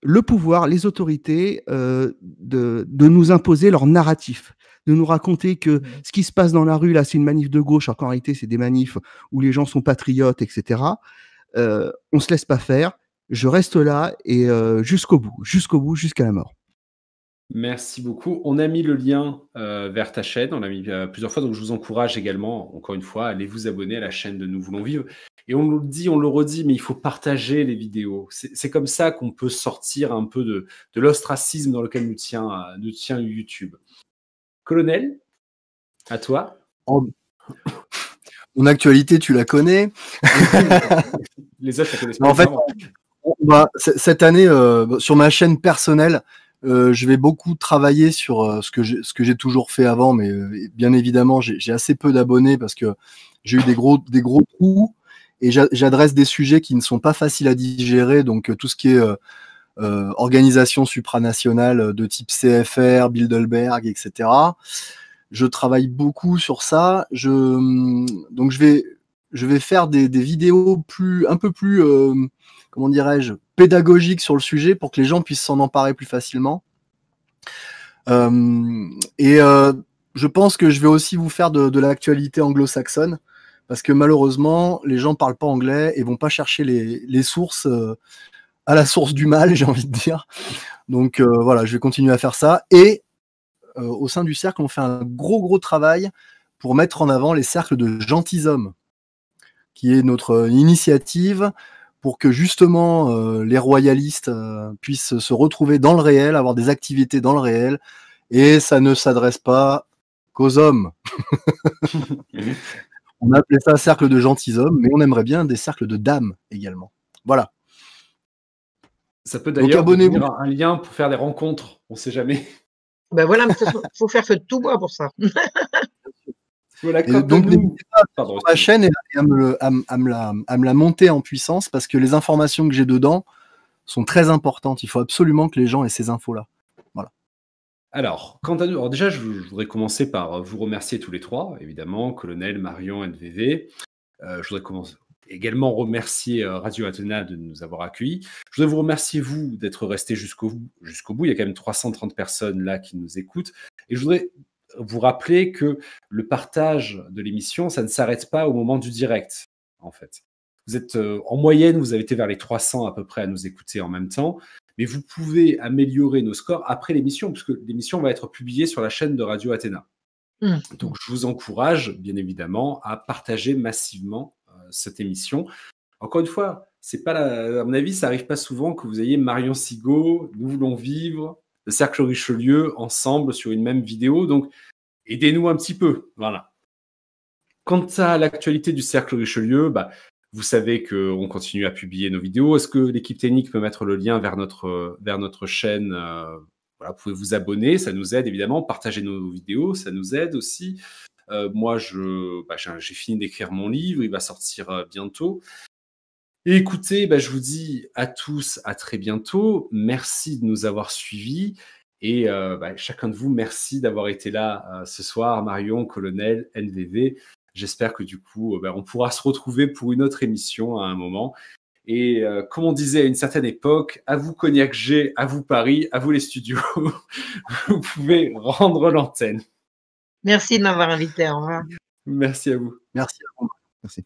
[SPEAKER 4] le pouvoir, les autorités de nous imposer leur narratif, de nous raconter que ce qui se passe dans la rue, là, c'est une manif de gauche, alors qu'en réalité, c'est des manifs où les gens sont patriotes, etc. On se laisse pas faire. Je reste là et jusqu'au bout, jusqu'à la mort.
[SPEAKER 1] Merci beaucoup. On a mis le lien vers ta chaîne, on l'a mis plusieurs fois, donc je vous encourage également, encore une fois, à aller vous abonner à la chaîne de Nous Voulons Vivre. Et on le dit, on le redit, mais il faut partager les vidéos. C'est comme ça qu'on peut sortir un peu de l'ostracisme dans lequel nous tient YouTube. Colonel, à toi.
[SPEAKER 3] Mon actualité, tu la connais.
[SPEAKER 1] Les autres, la connaissent
[SPEAKER 3] pas. En fait, cette année, sur ma chaîne personnelle, je vais beaucoup travailler sur ce que j'ai toujours fait avant, mais bien évidemment, j'ai assez peu d'abonnés parce que j'ai eu des gros trous et j'adresse des sujets qui ne sont pas faciles à digérer, donc tout ce qui est organisation supranationale de type CFR, Bilderberg, etc. Je travaille beaucoup sur ça. Donc je vais faire des vidéos un peu plus comment dirais-je, pédagogiques sur le sujet pour que les gens puissent s'en emparer plus facilement. Je pense que je vais aussi vous faire de l'actualité anglo-saxonne parce que malheureusement, les gens parlent pas anglais et vont pas chercher les sources à la source du mal, j'ai envie de dire. Donc voilà, je vais continuer à faire ça. Et au sein du cercle, on fait un gros travail pour mettre en avant les cercles de gentilshommes, qui est notre initiative pour que justement les royalistes puissent se retrouver dans le réel, avoir des activités dans le réel, et ça ne s'adresse pas qu'aux hommes. On a appelé ça cercle de gentilshommes, mais on aimerait bien des cercles de dames également. Voilà.
[SPEAKER 1] Ça peut d'ailleurs devenir un lien pour faire des rencontres, on ne sait jamais.
[SPEAKER 2] Ben voilà, mais il faut faire feu de tout bois pour ça.
[SPEAKER 1] Voilà,
[SPEAKER 3] donc n'hésitez pas sur ma chaîne et à me la monter en puissance parce que les informations que j'ai dedans sont très importantes. Il faut absolument que les gens aient ces infos-là. Voilà.
[SPEAKER 1] Alors, quant à nous, alors déjà, je voudrais commencer par vous remercier tous les trois, évidemment, Colonel, Marion, NVV. Je voudrais également remercier Radio Athéna de nous avoir accueillis. Je voudrais vous remercier, vous, d'être restés jusqu'au bout. Il y a quand même 330 personnes là qui nous écoutent. Et je voudrais vous rappeler que le partage de l'émission, ça ne s'arrête pas au moment du direct, en fait. Vous êtes, en moyenne, vous avez été vers les 300 à peu près à nous écouter en même temps, mais vous pouvez améliorer nos scores après l'émission, puisque l'émission va être publiée sur la chaîne de Radio Athéna. Donc, je vous encourage, bien évidemment, à partager massivement cette émission. Encore une fois, c'est pas à mon avis, ça n'arrive pas souvent que vous ayez Marion Sigaud, Nous Voulons Vivre, le Cercle Richelieu ensemble sur une même vidéo. Donc, aidez-nous un petit peu. Voilà. Quant à l'actualité du Cercle Richelieu, vous savez qu'on continue à publier nos vidéos. Est-ce que l'équipe technique peut mettre le lien vers notre chaîne voilà, vous pouvez vous abonner, ça nous aide évidemment. Partager nos vidéos, ça nous aide aussi. Moi, j'ai fini d'écrire mon livre, il va sortir bientôt. Et écoutez, je vous dis à tous à très bientôt. Merci de nous avoir suivis. Et chacun de vous, merci d'avoir été là ce soir, Marion, Colonel, NVV. J'espère que du coup, on pourra se retrouver pour une autre émission à un moment. Et comme on disait à une certaine époque, à vous Cognac G, à vous Paris, à vous les studios. Vous pouvez rendre l'antenne.
[SPEAKER 2] Merci de m'avoir invité. Au revoir.
[SPEAKER 1] Merci à vous.
[SPEAKER 3] Merci à vous.
[SPEAKER 4] Merci.